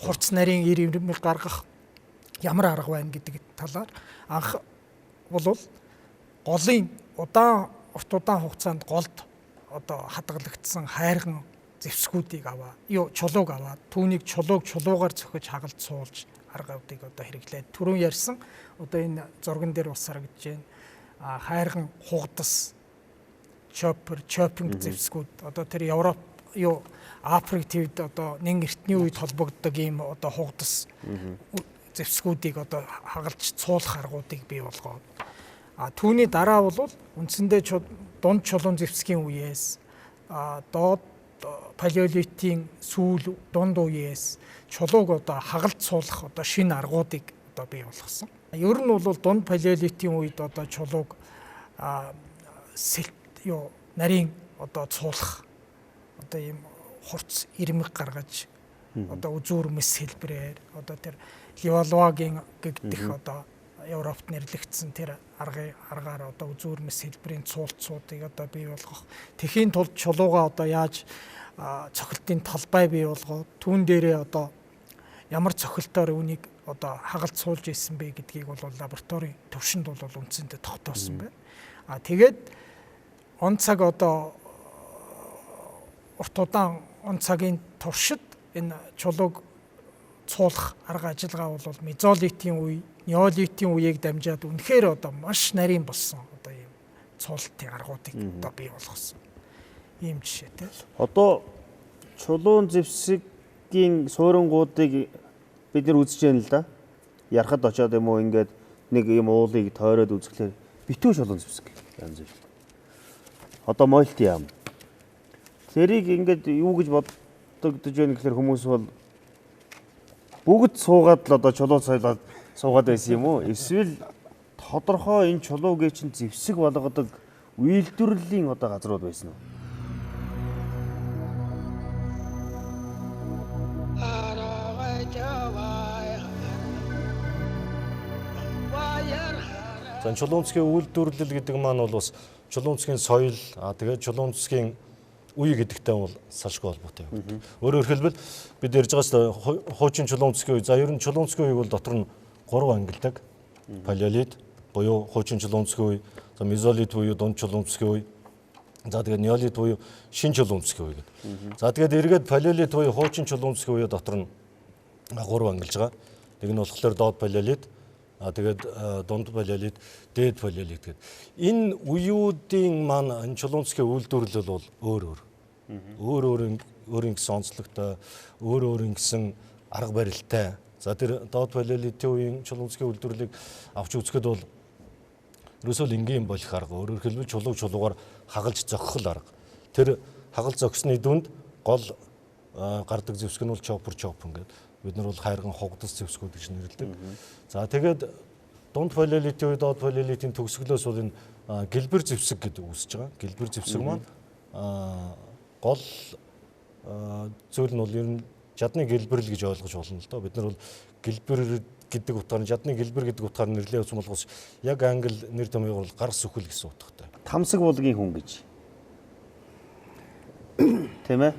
хурц нарийн ирэмэг гаргах ямар арга байна гэдэг талаар анх бол голын урт удаан хугацаанд голд одоо хадгалагдсан хайрган зэвсгүүдийг чулууг аваад түүнийг чулуугаар цохиж хагалт суулж аргуудыг одоо хэрэглээд түрүүн ярьсан одоо энэ зурган дээр бас харагдж байна. Хайрган хугдас чопинг зэвсгүүд одоо тэр Европ Африк төвд одоо нэн эртний үед холбогддог ийм одоо хугдас зэвсгүүдийг одоо хагалж цуулах аргуудыг бий болгоод түүний дараа бол үндсэндээ дунд чулуун зэвсгийн үеэс доод палеолитийн сүүл дунд үеэс чулууг одоо хагалж цуулах одоо шинэ аргуудыг одоо бий болгосон. Ер нь бол дунд палеолитийн үед одоо чулууг нарийн одоо цуулах одоо ийм хурц ирмэг гаргаж одоо үзүүр мэс хэлбэрээр одоо тэр ливалвагийн гэгдэх одоо Европт нэрлэгдсэн тэр аргаар одоо үзүүр мэс хэлбэрийн цуултсуудыг одоо бий болгох. Тэхийн тулд чулууга одоо яаж цохилтын талбай бий болгоод түүн дээрээ одоо ямар цохилтоор үнийг одоо хагалт суулж ирсэн бэ гэдгийг бол лабораторийн төвшөнд бол үндсэндээ тогтоосон байна. Тэгээд он цаг одоо урт удаан он цагийн туршид энэ чулууг цуулах арга ажиллагаа бол мезолитийн үе, неолитийн үеийг дамжаад үнэхээр одоо маш нарийн болсон одоо ийм цуултын аргуудыг одоо бий болгосон. Ийм жишээтэй. Одоо чулуун зэвсгийн суурингуудыг бид нэр үзэж байна л да. Ярахад очоод юм уу ингээд нэг юм уулыг тойроод үзэхлээр битүү чулуун зэвсэг янз бүр. Одоо мойлт яам. Тэрийг ингээд юу гэж боддогдож байна гэхээр хүмүүс бол бүгд суугаад л одоо чулуу цайлаад суугаад байсан юм уу? Эсвэл тодорхой энэ чулуугийн чинь зэвсэг болгодог үйлдвэрлэлийн одоо газрууд байсан уу? За чулуун цэгийн үйлдвэрлэл гэдэг маань бол бас чулуун цэгийн соёл тэгээд чулуун цэгийн үе гэдэгтэй бол салшгүй холбоотой юм. Өөрөөр хэлбэл бид ярьж байгаа шүү дээ хуучин чулуун цэгийн үе. За ер нь чулуун цэгийн үеийг бол дотор нь 3 ангилдаг. Палеолит буюу хуучин чулуун цэгийн үе, за мезолит буюу дунд чулуун цэгийн үе. За тэгээд неолит буюу шинэ чулуун цэгийн үе гэдэг. За тэгээд эргээд палеолит буюу хуучин чулуун цэгийн үе дотор нь 3 ангилж байгаа. Нэг нь болохоор доод палеолит, тэгээд дунд палеолит, дээд палеолит гэдэг. Энэ үеүүдийн маань энэ чулуун цэгийн үйлдвэрлэл бол өөр гэсэн онцлогтой, өөр гэсэн арга барилтай. За тэр доод палеолитийн үеийн чулуун цэгийн үйлдвэрлэлийг авч үзэхэд бол ерөөсөө энгийн болох арга. Өөрөөр хэлбэл чулуугаар хагалж зохих арга. Тэр хагалж зогсны дүнд гол гардаг зэвсэг нь бол чопин гэдэг. Бид нар бол хайрган хугдас зэвсгүүд гэж нэрлэдэг. За тэгээд дунд палеолитийн үед доод палеолитийн төгсгөлөөс бол энэ гэлбэр зэвсэг гэдэг үүсэж байгаа. Гэлбэр зэвсэг маань гол зүйл нь бол ер нь жадны гэлбэрл гэж ойлгож болно л доо. Бид нар бол гэлбэр гэдэг утгаар жадны гэлбэр гэдэг утгаар нэрлээ явуулсан болохоос яг англи нэр томьёо бол гар сүхэл гэсэн утгатай. Тамсаг булгийн хүн гэж. Тийм ээ.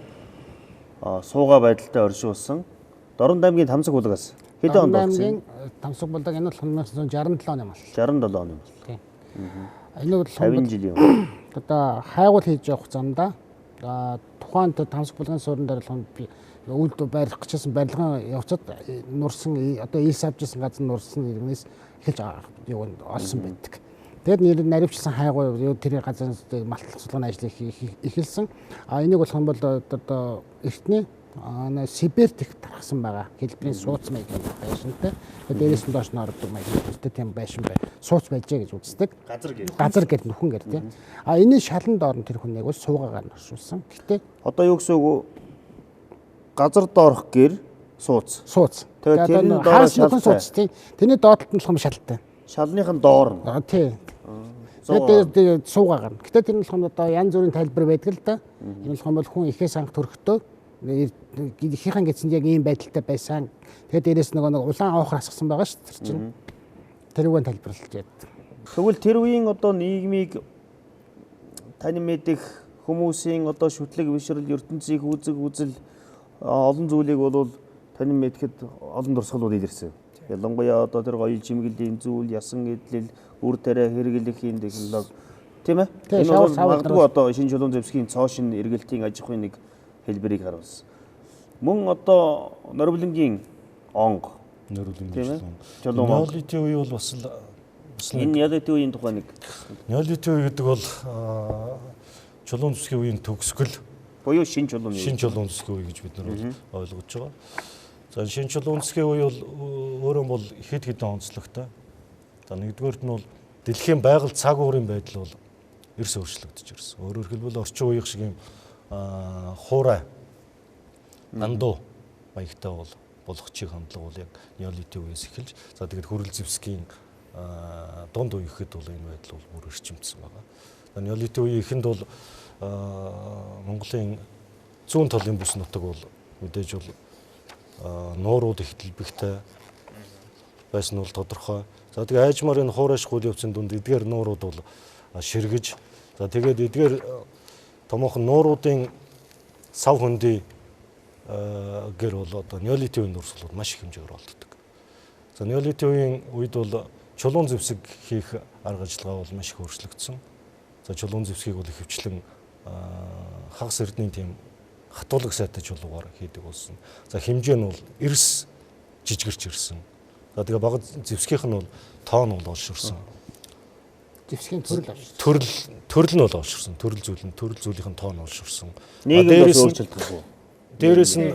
Сууга байдалтай оршуулсан Дорн аймгийн тамсаг булгаас хэдэн онд болсон? Тамсаг булаг энэ бол 1967 оны юм байна. 67 оны юм. Тийм. Энэ бол 50 жилийн өмнө. Одоо хайгуул хийж явах замдаа тухайн тамсаг булгын суурин дээр бол үйлдэл барих гэжсэн барилгын явцад нурсан одоо ил савжсэн газар нурсан иргэнээс эхэлж юу олсон байдаг. Тэгэд наривчсан хайгуул тэр газар малтал цуглааны ажлыг эхэлсэн. Энийг болох юм бол одоо эртний Сибирт их тархсан байгаа. Хэлбэрийн сууц маяг байшинтай. Дээрээс нь доош нь ордог маяг үүсдэг тийм байшин бай. Сууц байжээ гэж үздэг. Газар гэр нүхэн гэр тийм. Энэний шалан доор нь тэр хүнийг бол суугаагаар оршуулсан. Гэтэ одоо юу гэсэн үг газар доорх гэр сууц. Тэгээд тэрний доор сууц тийм. Тэрний доотлолт нь шалтай. Шалныхын доор нь. Тийм. Тэгээд суугаагаар. Гэтэ тэр нь болохоор одоо янз бүрийн тайлбар байдаг л да. Энэ болохоор хүн ихээс анх төрөхдөө ихийнхэн гэсэн яг ийм байдалтай байсан. Тэгээд дээрээс нэг улаан оохор асгасан байгаа шүү дээ. Тэр чинь тэрүүгээр тайлбарлаж яддаг. Тэгвэл тэр үеийн одоо нийгмийг тань мэдэх хүмүүсийн одоо шүтлэг бишрэл ертөнцийг үзэл олон зүйлийг бол тань мэдэхэд олон дурсгалууд илэрсэн. Ялангуяа одоо тэр гоё чимгэлийн зүйл, ясан эдлэл, үр тариа хэрэглэхийн технологи тийм ээ. Энэ бол магадгүй одоо шинэ чулуун зэвсгийн цоошин эргэлтийн аж ахуйн нэг хэлбэрийг харуулсан. Мөн одоо Норовлонгийн онго нөрөлийн Тийм ээ. чулуун. Чулуун онго. Неолитийн үе бол бас Энэ неолитийн үеийн тухай нэг неолитийн үе гэдэг бол чулуун зүсгийн үеийн төгсгөл, буюу шин чулууны үе. шинэ чулуун зүсгийн үе гэж бид нар бол ойлгож байгаа. За шинэ чулуун зүсгийн үе бол өөрөө бол хэд хэдэн онцлогтой. За нэгдүгээрт нь бол дэлхийн байгаль цаг уурын байдал бол эрс өөрчлөгдөж ирсэн. Өөрөөр хэлбэл орчин үеийн шиг юм хуурай андуу маягтай бол болох чих хандлага бол яг неолитийн үеэс эхэлж за тэгээд хүрэл зэвсгийн дунд үе гэхэд бол энэ байдал бол бүр эрчимдсэн байгаа. За неолитийн үеийн эхэнд бол Монголын зүүн талын бүс нутаг бол мэдээж бол нуурууд их дэлбэгтэй байсан нь бол тодорхой. За тэгээ айжмаар энэ хуурай шгуул явцын дунд эдгээр нуурууд бол ширгэж за тэгээд эдгээр томоохон нууруудын сав хөндий гэр бол одоо неолитийн үеийн нурсгалууд маш их хэмжээгээр олддог. За неолитийн үеийн үед бол чулуун зэвсэг хийх арга ажиллагаа бол маш их өөрчлөгдсөн. За чулуун зэвсгийг бол ихэвчлэн хагас эрдэнийн тийм хатуулаг сайтай чулуугаар хийдэг болсон. За хэмжээ нь бол эрс жижигэрч ирсэн. За тэгээ баг зэвсгийнх нь бол тоон бол олширсан. Зэвсгийн төрөл Төрөл нь бол олширсан. Төрөл зүйлийн тоон олширсан. нийгэм бас өөрчлөгдөв. Дээрээс нь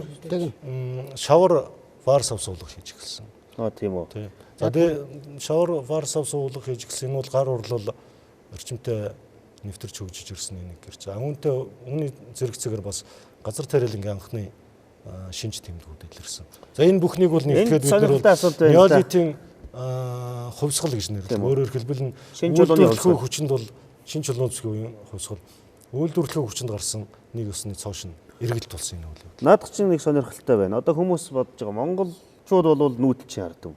шавар вар сав суулгах хийж эхэлсэн. Тийм үү. Тийм. За тэгээ шавар вар сав суулгах хийж эхэлсэн нь бол гар урлал орчимтой нэвтэрч хөгжиж ирсэн нэг гэр. За үүнтэй үүний зэрэгцээгээр бас газар тариалангийн анхны шинж тэмдгүүд илэрсэн. За энэ бүхнийг бол нэгтгэхэд бид нар неолитийн хувьсгал гэж нэрлэдэг. Өөрөөр хэлбэл шинэ чулууны хувьсгал хүчинд бол шинэ чулуун зүсгийн хувьсгал үйлдвэрлэлийн хүчинд гарсан нэг ёсны цоошин эргэлт болсон энэ үйл. Наадах чинь нэг сонирхолтой байна. Одоо хүмүүс бодож байгаа монголчууд бол нүүдэл чинь хардаг.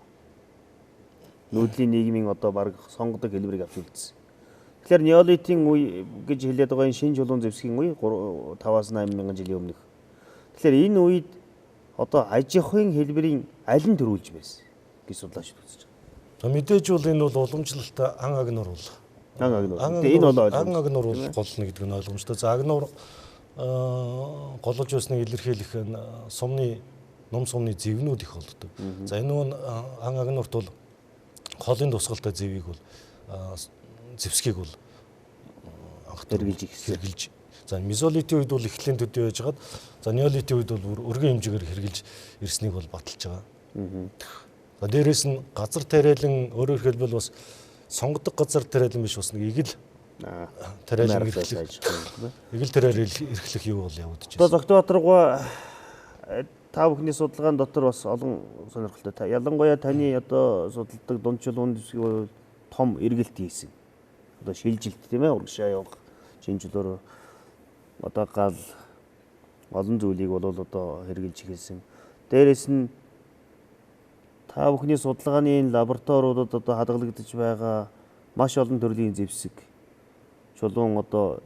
Нүүдлийн нийгмийн одоо баг сонгодог хэлбэрийг авч үлдсэн. Тэгэхээр неолитийн үе гэж хэлээд байгаа энэ шинэ чулуун зэвсгийн үе 5-8 мянган жилийн өмнөх. Тэгэхээр энэ үед одоо аж ахуйн хэлбэрийн аль нь төрүүлж байсан гэж судлаач үзэж байгаа. За мэдээж бол энэ бол уламжлалтай ан агнуур бол. Ан агнуур. Энэ бол ан агнуур бол голно гэдэг нь ойлгомжтой. За агнуур голж байсныг илэрхийлэх ном сумны зэвнүүд их болдог. За энэ нь ан агнуурт бол холын тусгалтай зэвийг бол зэвсгийг бол анх хэрглэж. За мезолитийн үед бол эхлэлийн төдий байж хагаад за неолитийн үед бол бүр өргөн хэмжээгээр хэрглэж ирснийг бол баталж байгаа. За дээрэс нь газар тариалан өөрөөр хэлбэл бас сонгодог газар тариалан биш бас нэг игэл тариалан эрхлэх юу бол явагдаж байна. Одоо Зогтбаатаргоо та бүхний судалгаан дотор бас олон сонирхолтой. Ялангуяа таны одоо судалдаг дунд чулуун зэвсгийн том эргэлт хийсэн. Одоо шилжилт тийм ээ урагшаа явах шинжилгээр одоо гал олон зүйлийг бол одоо хэрэгжилж эхэлсэн. Дээрээс нь та бүхний судалгааны лабораториудад одоо хадгалагдаж байгаа маш олон төрлийн зэвсэг чулуун одоо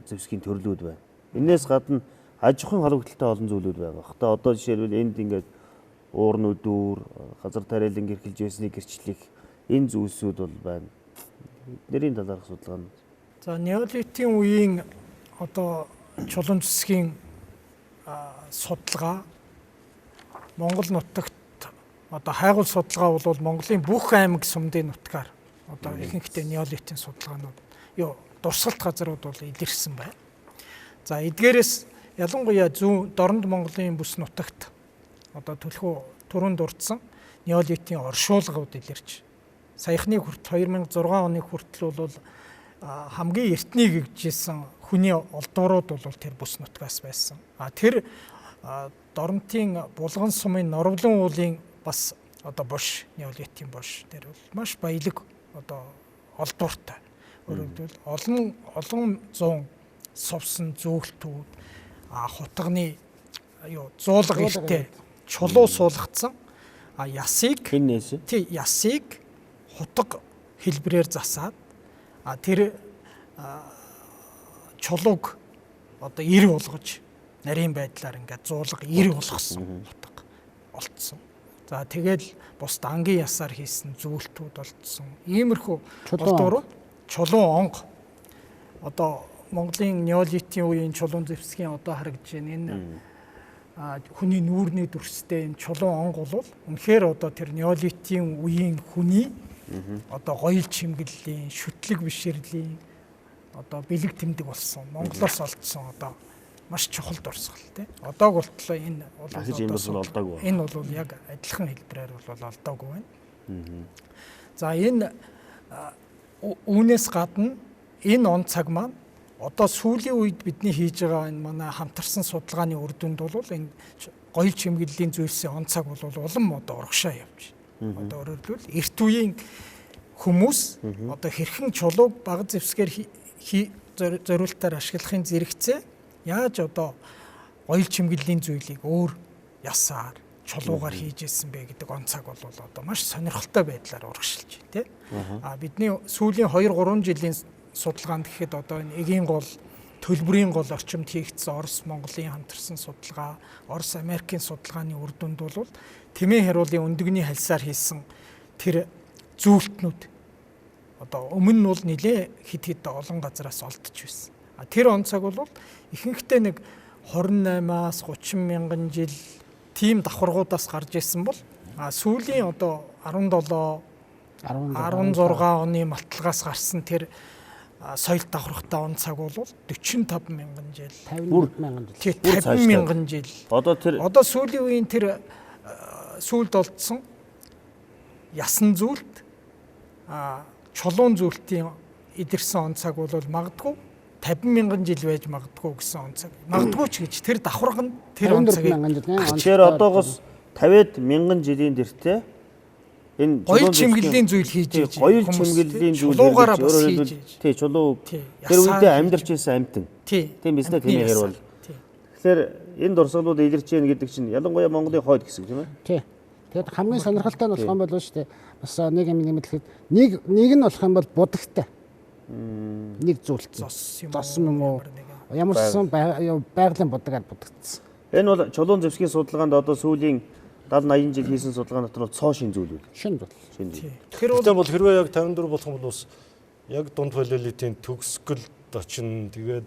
зэвсгийн төрлүүд байна. Энээс гадна аж ахуйн холбогдолтой олон зүйлүүд байгаа. Хата одоо жишээлбэл энд ингээд уурн өдүүр газар тариалан гэрхэлж байсныг гэрчлэх энэ зүйлсүүд бол байна. Нэрийн талаарх судалгаа нь. За неолитийн үеийн одоо чулуун зүсгийн судалгаа Монгол нутагт одоо хайгуул судалгаа бол Монголын бүх аймаг сумдын нутгаар одоо ихэнхдээ неолитийн судалгаанууд дурсгалт газрууд бол илэрсэн байна. За эдгээрээс ялангуяа зүүн дорнд Монголын бүс нутагт одоо төлхөө түрүүнд дурдсан неолитийн оршуулгууд илэрч саяхны хүртэл 2006 оны хүртэл бол хамгийн эртний гэжсэн хүний олдуурууд бол тэр бүс нутгаас байсан. Тэр Доронтын булган сумын Норвлон уулын бас одоо бош неолитийн бош тэр бол маш баялаг одоо олдууртай. Өөрөлдвөл олон зуун сувсан зөөлтүүд хутганы зуулга ихтэй чулуу суулгацсан ясыг хутга хэлбрээр засаад тэр чулууг одоо ир болгож нарийн байдлаар ингээд зуулга ир болгосон хутга олдсон. За тэгэл бусд ангийн ясаар хийсэн зөөлтүүд олдсон. Иймэрхүү олдуурууд чулуун онго одоо Монголын неолитийн үеийн чулуун зэвсгийн одоо харагдж байна. Энэ хүний нүүрний дүрстэй энэ чулуун онг бол үнэхээр одоо тэр неолитийн үеийн хүний одоо гоёл чимгэллийн, шүтлэг биширлийн одоо бэлэг тэмдэг болсон. Монголоос олдсон одоо маш чухал дурсгал тий. Одоог болтлоо энэ бол энэ бол яг адилхан хэлбэрээр бол олдоогүй байна. За энэ үүнээс гадна энэ он цаг маань одоо сүүлийн үед бидний хийж байгаа энэ манай хамтарсан судалгааны үр дүнд бол энэ гоёл чимгэллийн зүйлсийн он цаг бол улам одоо урагшаа явж байна. Одоо өөрөөр хэлбэл эрт үеийн хүмүүс одоо хэрхэн чулууг бага зэвсгээр зориултаар ашиглахын зэрэгцээ яаж одоо гоёл чимгэллийн зүйлийг өөр ясаар чулуугаар хийж ирсэн бэ гэдэг он цаг бол одоо маш сонирхолтой байдлаар урагшилж байна тий. Бидний сүүлийн 2-3 жилийн судалгаанд гэхэд одоо энэ эгийн гол төлбөрийн гол орчимд хийгдсэн Орос Монголын хамтарсан судалгаа, Орос Америкийн судалгааны үр дүнд бол Тэмээ хариулын өндөгний хальсаар хийсэн тэр зүйлтнүүд одоо өмнө нь бол нэлээ хэд олон газараас олдож байсан. Тэр он цаг бол ихэнхдээ нэг 28-аас 30 мянган жил тийм давхаргуудаас гарч ирсэн бол сүүлийн одоо 17 16 оны малтлагаас гарсан тэр соёл давхаргатай он цаг бол 45 мянган жил, 50 мянган жил. 50 мянган жил. Одоо сүүлийн үеийн тэр сүүлд олдсон ясан зүйлт чулуун зүйлтийн идэрсэн он цаг бол магадгүй 50 мянган жил байж магадгүй гэсэн он цаг. Магадгүй ч гэж тэр давхарга нь тэр он цагийг. Тэгэхээр одоогоос 50-д мянган жилийн дэртээ энэ гоёл чимгэллийн зүйл хийж ийж гоёл чимгэллийн зүйл чулуугаараа бас хийж ийж тий чулуу тэр үедээ амьдарч байсан амьтан тийм биз дээ Тэмээ хариул. Тэгэхээр энэ дурсгалууд илэрч яах гэдэг чинь ялангуяа Монголын хойд хэсэг тийм ээ. Тий. Тэгэд хамгийн сонирхолтой нь болох юм бол шүү дээ. Бас нэг юм нэмэлтэхэд нэг нь болох юм бол будагтай. Нэг зүйлт зос юм уу ямарсан байгалийн будагаар будагдсан. Энэ бол чулуун зэвсгийн судалгаанд одоо сүүлийн 70-80 жил хийсэн судалгааны дотор цоо шин зүйл үү? Шин зүйл. Тэгэхээр бол хэрвээ яг 54 болох юм бол бас яг дунд палеолитийн төгсгөлд очино. Тэгээд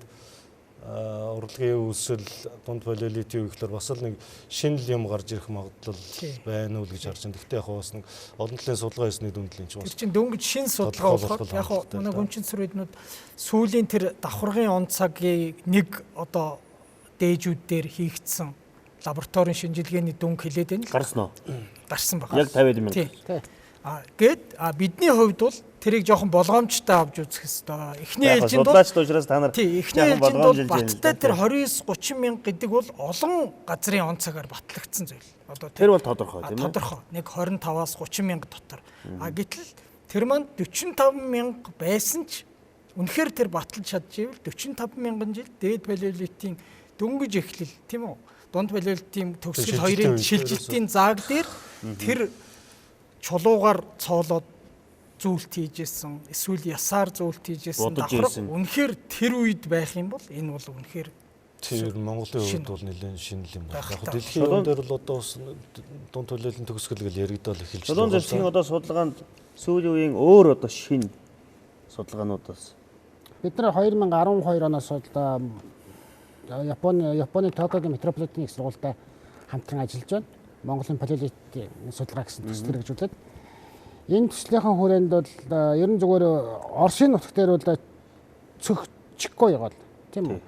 урлагийн үүсэл дунд палеолитийн үеийнхлээр бас л нэг шинэ юм гарч ирэх магадлал байна уу гэж харж байна. Гэхдээ яг бас нэг олон талын судалгаа хийсний дүндлэн ч бас. Тэр чинь дөнгөж шинэ судалгаа болохоор яг манай гүнчин сүрүүднүүд сүүлийн тэр давхаргын он цагийн нэг одоо дээжүүд дээр хийгдсэн лабораторийн шинжилгээний дүнг хэлээд байна л. Гарсан уу? Гарсан байна. Яг 50 мянга. Гэт бидний хувьд бол тэрийг жоохон болгоомжтой авч үзэх ёстой. Эхний ээлжинд бол судлаач уушраас та нар эхний ээлжинд бол баттай тэр 29-30 мянга гэдэг бол олон газрын он цагаар батлагдсан зүйл. Одоо тэр бол тодорхой тийм ээ. Тодорхой. Нэг 25-аас 30 мянга дотор. Гэтэл тэр манд 45 мянга байсан ч үнэхээр тэр баталж чадчихвэл 45 мянган жил дээд палеолитийн дөнгөж эхлэл тийм үү? Дунд палеолитийн төгсгөл хоёрын шилжилтийн зааг дээр тэр чулуугаар цоолоод зүйлт хийжсэн, эсвэл ясаар зүйлт хийжсэн давхар үнэхээр тэр үед байх юм бол энэ бол үнэхээр тэр Монголын хувьд бол нэлээд шинэ юм байна. Яг дэлхийн өн дээр л одоо бас дунд палеолитийн төгсгөл гэж яригдал эхэлж байна. Чулуун зэвсгийн одоо судалгаанд сүүлийн үеийн өөр одоо шинэ судалгаануудаас бид нар 2012 оноос одоо Японы Токиогийн метрополитен их сургуультай хамтран ажиллаж байна. Монголын палеолитийн судалгаа гэсэн төсөл хэрэгжүүлээд энэ төслийнхэн хүрээнд бол ер нь зүгээр Оросын нутаг дээр бол цөгчихгүй явал тийм үү?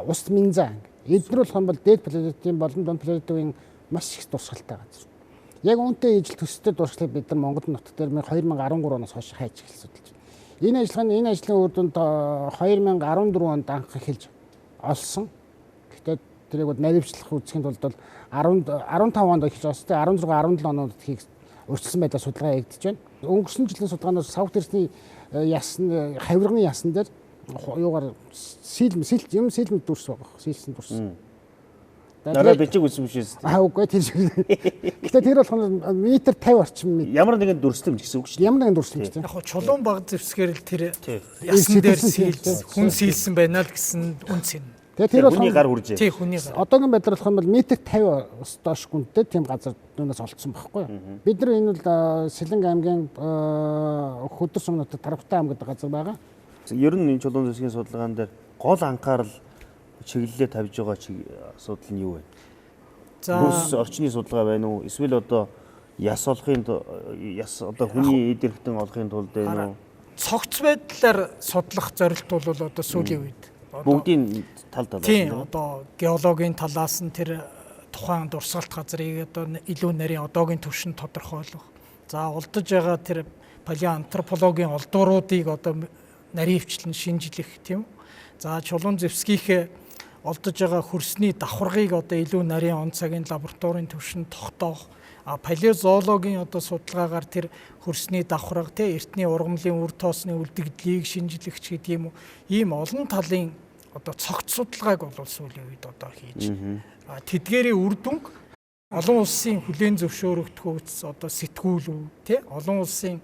Ус минзан. Эдгээр болох юм бол дээд палеолитийн болон дунд палеолитийн маш их дурсгалтай газар. Яг үүнтэй ижил төсөлтөд дурсгалыг бид нар Монгол нутаг дээр 2013 оноос хойш хайж эхэлсэн судалж байна. Энэ ажлын үр дүнд 2014 онд анх эхэлж олсон. Гэхдээ тэрийг бол наривчлах үзэхэд бол 15 онд эхэлж олсон. 16 17 оноод хийх урьдчилсан байдлаар судалгаа хийгдэж байна. Өнгөрсөн жилийн судалгаанаас савг тэрсний ясны хавирганы ясан дээр юугаар сэлм дүрс байгаа. Сэлсэн дүрс. Дараа бичиг үзсэн биш үү? Үгүй тийм шиг. Гэхдээ тэр бол метр 50 орчим метр. Ямар нэгэн дүрслэмж гэсэн үг шүү дээ. Ямар нэгэн дүрслэмж тийм. Яг чулуун баг зэвсгээр л тэр ясан дээр хүн сэлсэн байна л гэсэн үнц юм. Тэгээ тэр бол хүний гар хүржээ. Тий хүний гар. Одоогийн байдлаар болох юм бол метр 50 доош гүнтэй тийм газар нүнээс олдсон байхгүй юу? Бид нар энэ бол Сэлэнг аймгийн хөдөр сумнуудад Тарвтай ам гэдэг газар байгаа. Ер нь энэ чулуун зэвсгийн судалгаан дээр гол анхаарал чиглэлээ тавьж байгаа асуудал нь юу вэ? Хөрс орчны судалгаа байна уу? Эсвэл одоо яс олохын яс одоо хүний эд эрхтэн олохын тулд байна уу? Цогц байдлаар судлах зорилт бол одоо сүүлийн үед Бүгдийн тал талаас тийм одоо геологийн талаас нь тэр тухайн дурсгалт газрыг одоо илүү нарийн одоогийн түвшинд тодорхойлох. За олдож байгаа тэр палеоантропологийн олдууруудыг одоо нарийн хвчлэн шинжлэх тийм. За чулуун зэвсгийнхээ олдож байгаа хөрсний давхаргыг одоо илүү нарийн он цагийн лабораторийн түвшинд тогтоох. Палеозоологийн одоо судалгаагаар тэр хөрсний давхарга те эртний ургамлын үр тоосны үлдэгдлийг шинжлэгч гэдэг юм уу. Ийм олон талын одоо цогц судалгааг бол сүүлийн үед одоо хийж. Тэдгээрийн үр дүнг олон улсын хүлээн зөвшөөрөгдөхөөс одоо сэтгүүлүү те олон улсын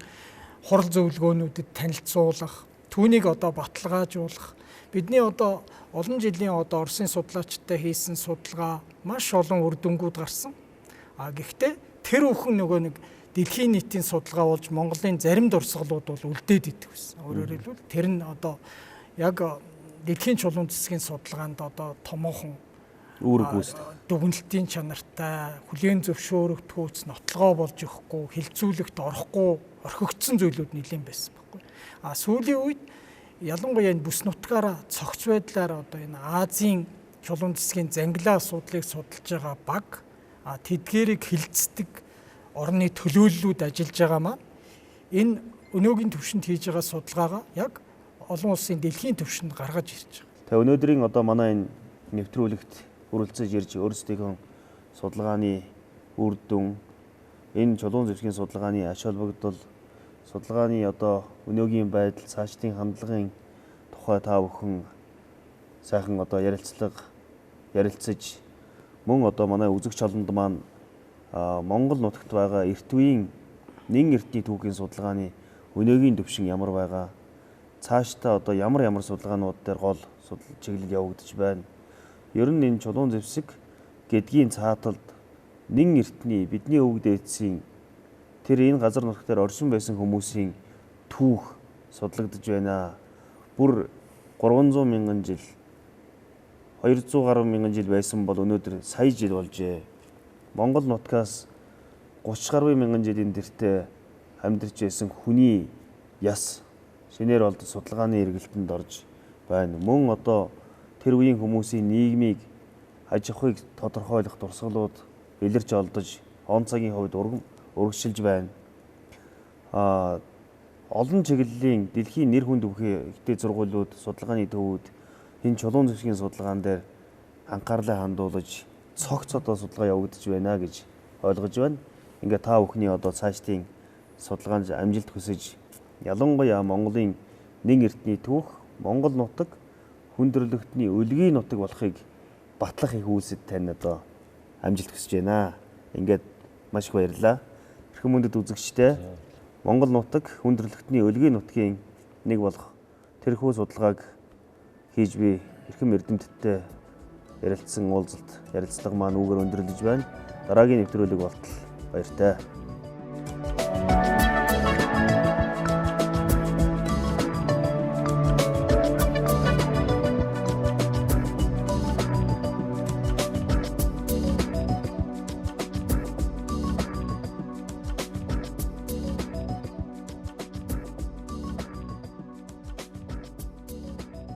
хурал зөвлөгөөнүүдэд танилцуулах, түүнийг одоо баталгаажуулах. Бидний одоо олон жилийн одоо Оросын судлаачтай хийсэн судалгаа маш олон үр дүнгууд гарсан. Гэхдээ тэр бүхэн нөгөө нэг дэлхийн нийтийн судалгаа болж Монголын зарим дурсгалууд бол үлдээд идэх байсан. Өөрөөр хэлбэл тэр нь одоо яг дэлхийн чулуун зэвсгийн судалгаанд одоо томоохон үүрэг гүйцэтгэх. Дүгнэлтийн чанартай, хүлээн зөвшөөрөгдөхөөс нотлогоо болж өгөхгүй, хилцүүлэгт орохгүй, орхигдсон зүйлүүд нэлийн байсан байхгүй. Сүүлийн үед ялангуяа энэ бүс нутгаараа цогц байдлаар одоо энэ Азийн чулуун зэвсгийн зангилаа асуудлыг судалж байгаа баг тэдгээрийг хилцдэг орны төлөөллүүд ажиллаж байгаа маань энэ өнөөгийн түвшинд хийж байгаа судалгаагаа яг олон улсын дэлхийн түвшинд гаргаж ирж байгаа. Тэгээ өнөөдрийн одоо манай энэ нэвтрүүлэгт хүрэлцэж ирж өөрсдийнхөө судалгааны үр дүн, энэ чулуун зэвсгийн судалгааны ач холбогдол, судалгааны одоо өнөөгийн байдал, цаашдын хандлагын тухай та бүхэн сайхан одоо ярилцаж мөн одоо манай үзэгч олонд маань Монгол нутагт байгаа эрт үеийн нэн эртний түүхийн судалгааны өнөөгийн түвшин ямар байгаа, цаашдаа одоо ямар судалгаанууд дээр гол чиглэл явагдаж байна. Ер нь энэ чулуун зэвсэг гэдгийн цааталд нэн эртний бидний өвөг дээдсийн тэр энэ газар нутаг дээр оршин байсан хүмүүсийн түүх судлагдж байна. Бүр 300 мянган жил 200 гаруй мянган жил байсан бол өнөөдөр сая жил болжээ. Монгол нутгаас 30 гаруй мянган жилийн тэртээ амьдарч байсан хүний яс шинээр болд судалгааны эргэлтэнд орж байна. Мөн одоо тэр үеийн хүмүүсийн нийгмийг аж ахуйг тодорхойлох дурсгалууд илэрч олдож он цагийн хувьд урагшилж байна. Олон чиглэлийн дэлхийн нэр хүнд өвхтэй зургуулиуд, судалгааны төвүүд энэ чулуун зэвсгийн судалгаан дээр анхаарлаа хандуулж цогц одоо судалгаа явагдаж байна гэж ойлгож байна. Ингээ та бүхний одоо цаашдын судалгаанд амжилт хүсэж ялангуяа Монголын нэн эртний түүх, Монгол нутаг хүндрэлтний өлгийн нутаг болохыг батлах их үйлсэд тань одоо амжилт хүсэж байна. Ингээд маш их баярлалаа. Эрхэм мөндөд үзэгчдээ Монгол нутаг хүндрэлтний өлгийн нутгийн нэг болох тэрхүү судалгааг хийж би эрхэм эрдэмтдтэй ярилцсан уулзалт ярилцлага маань үүгээр өндөрлөж байна. Дараагийн нэвтрүүлэг болтол баяртай.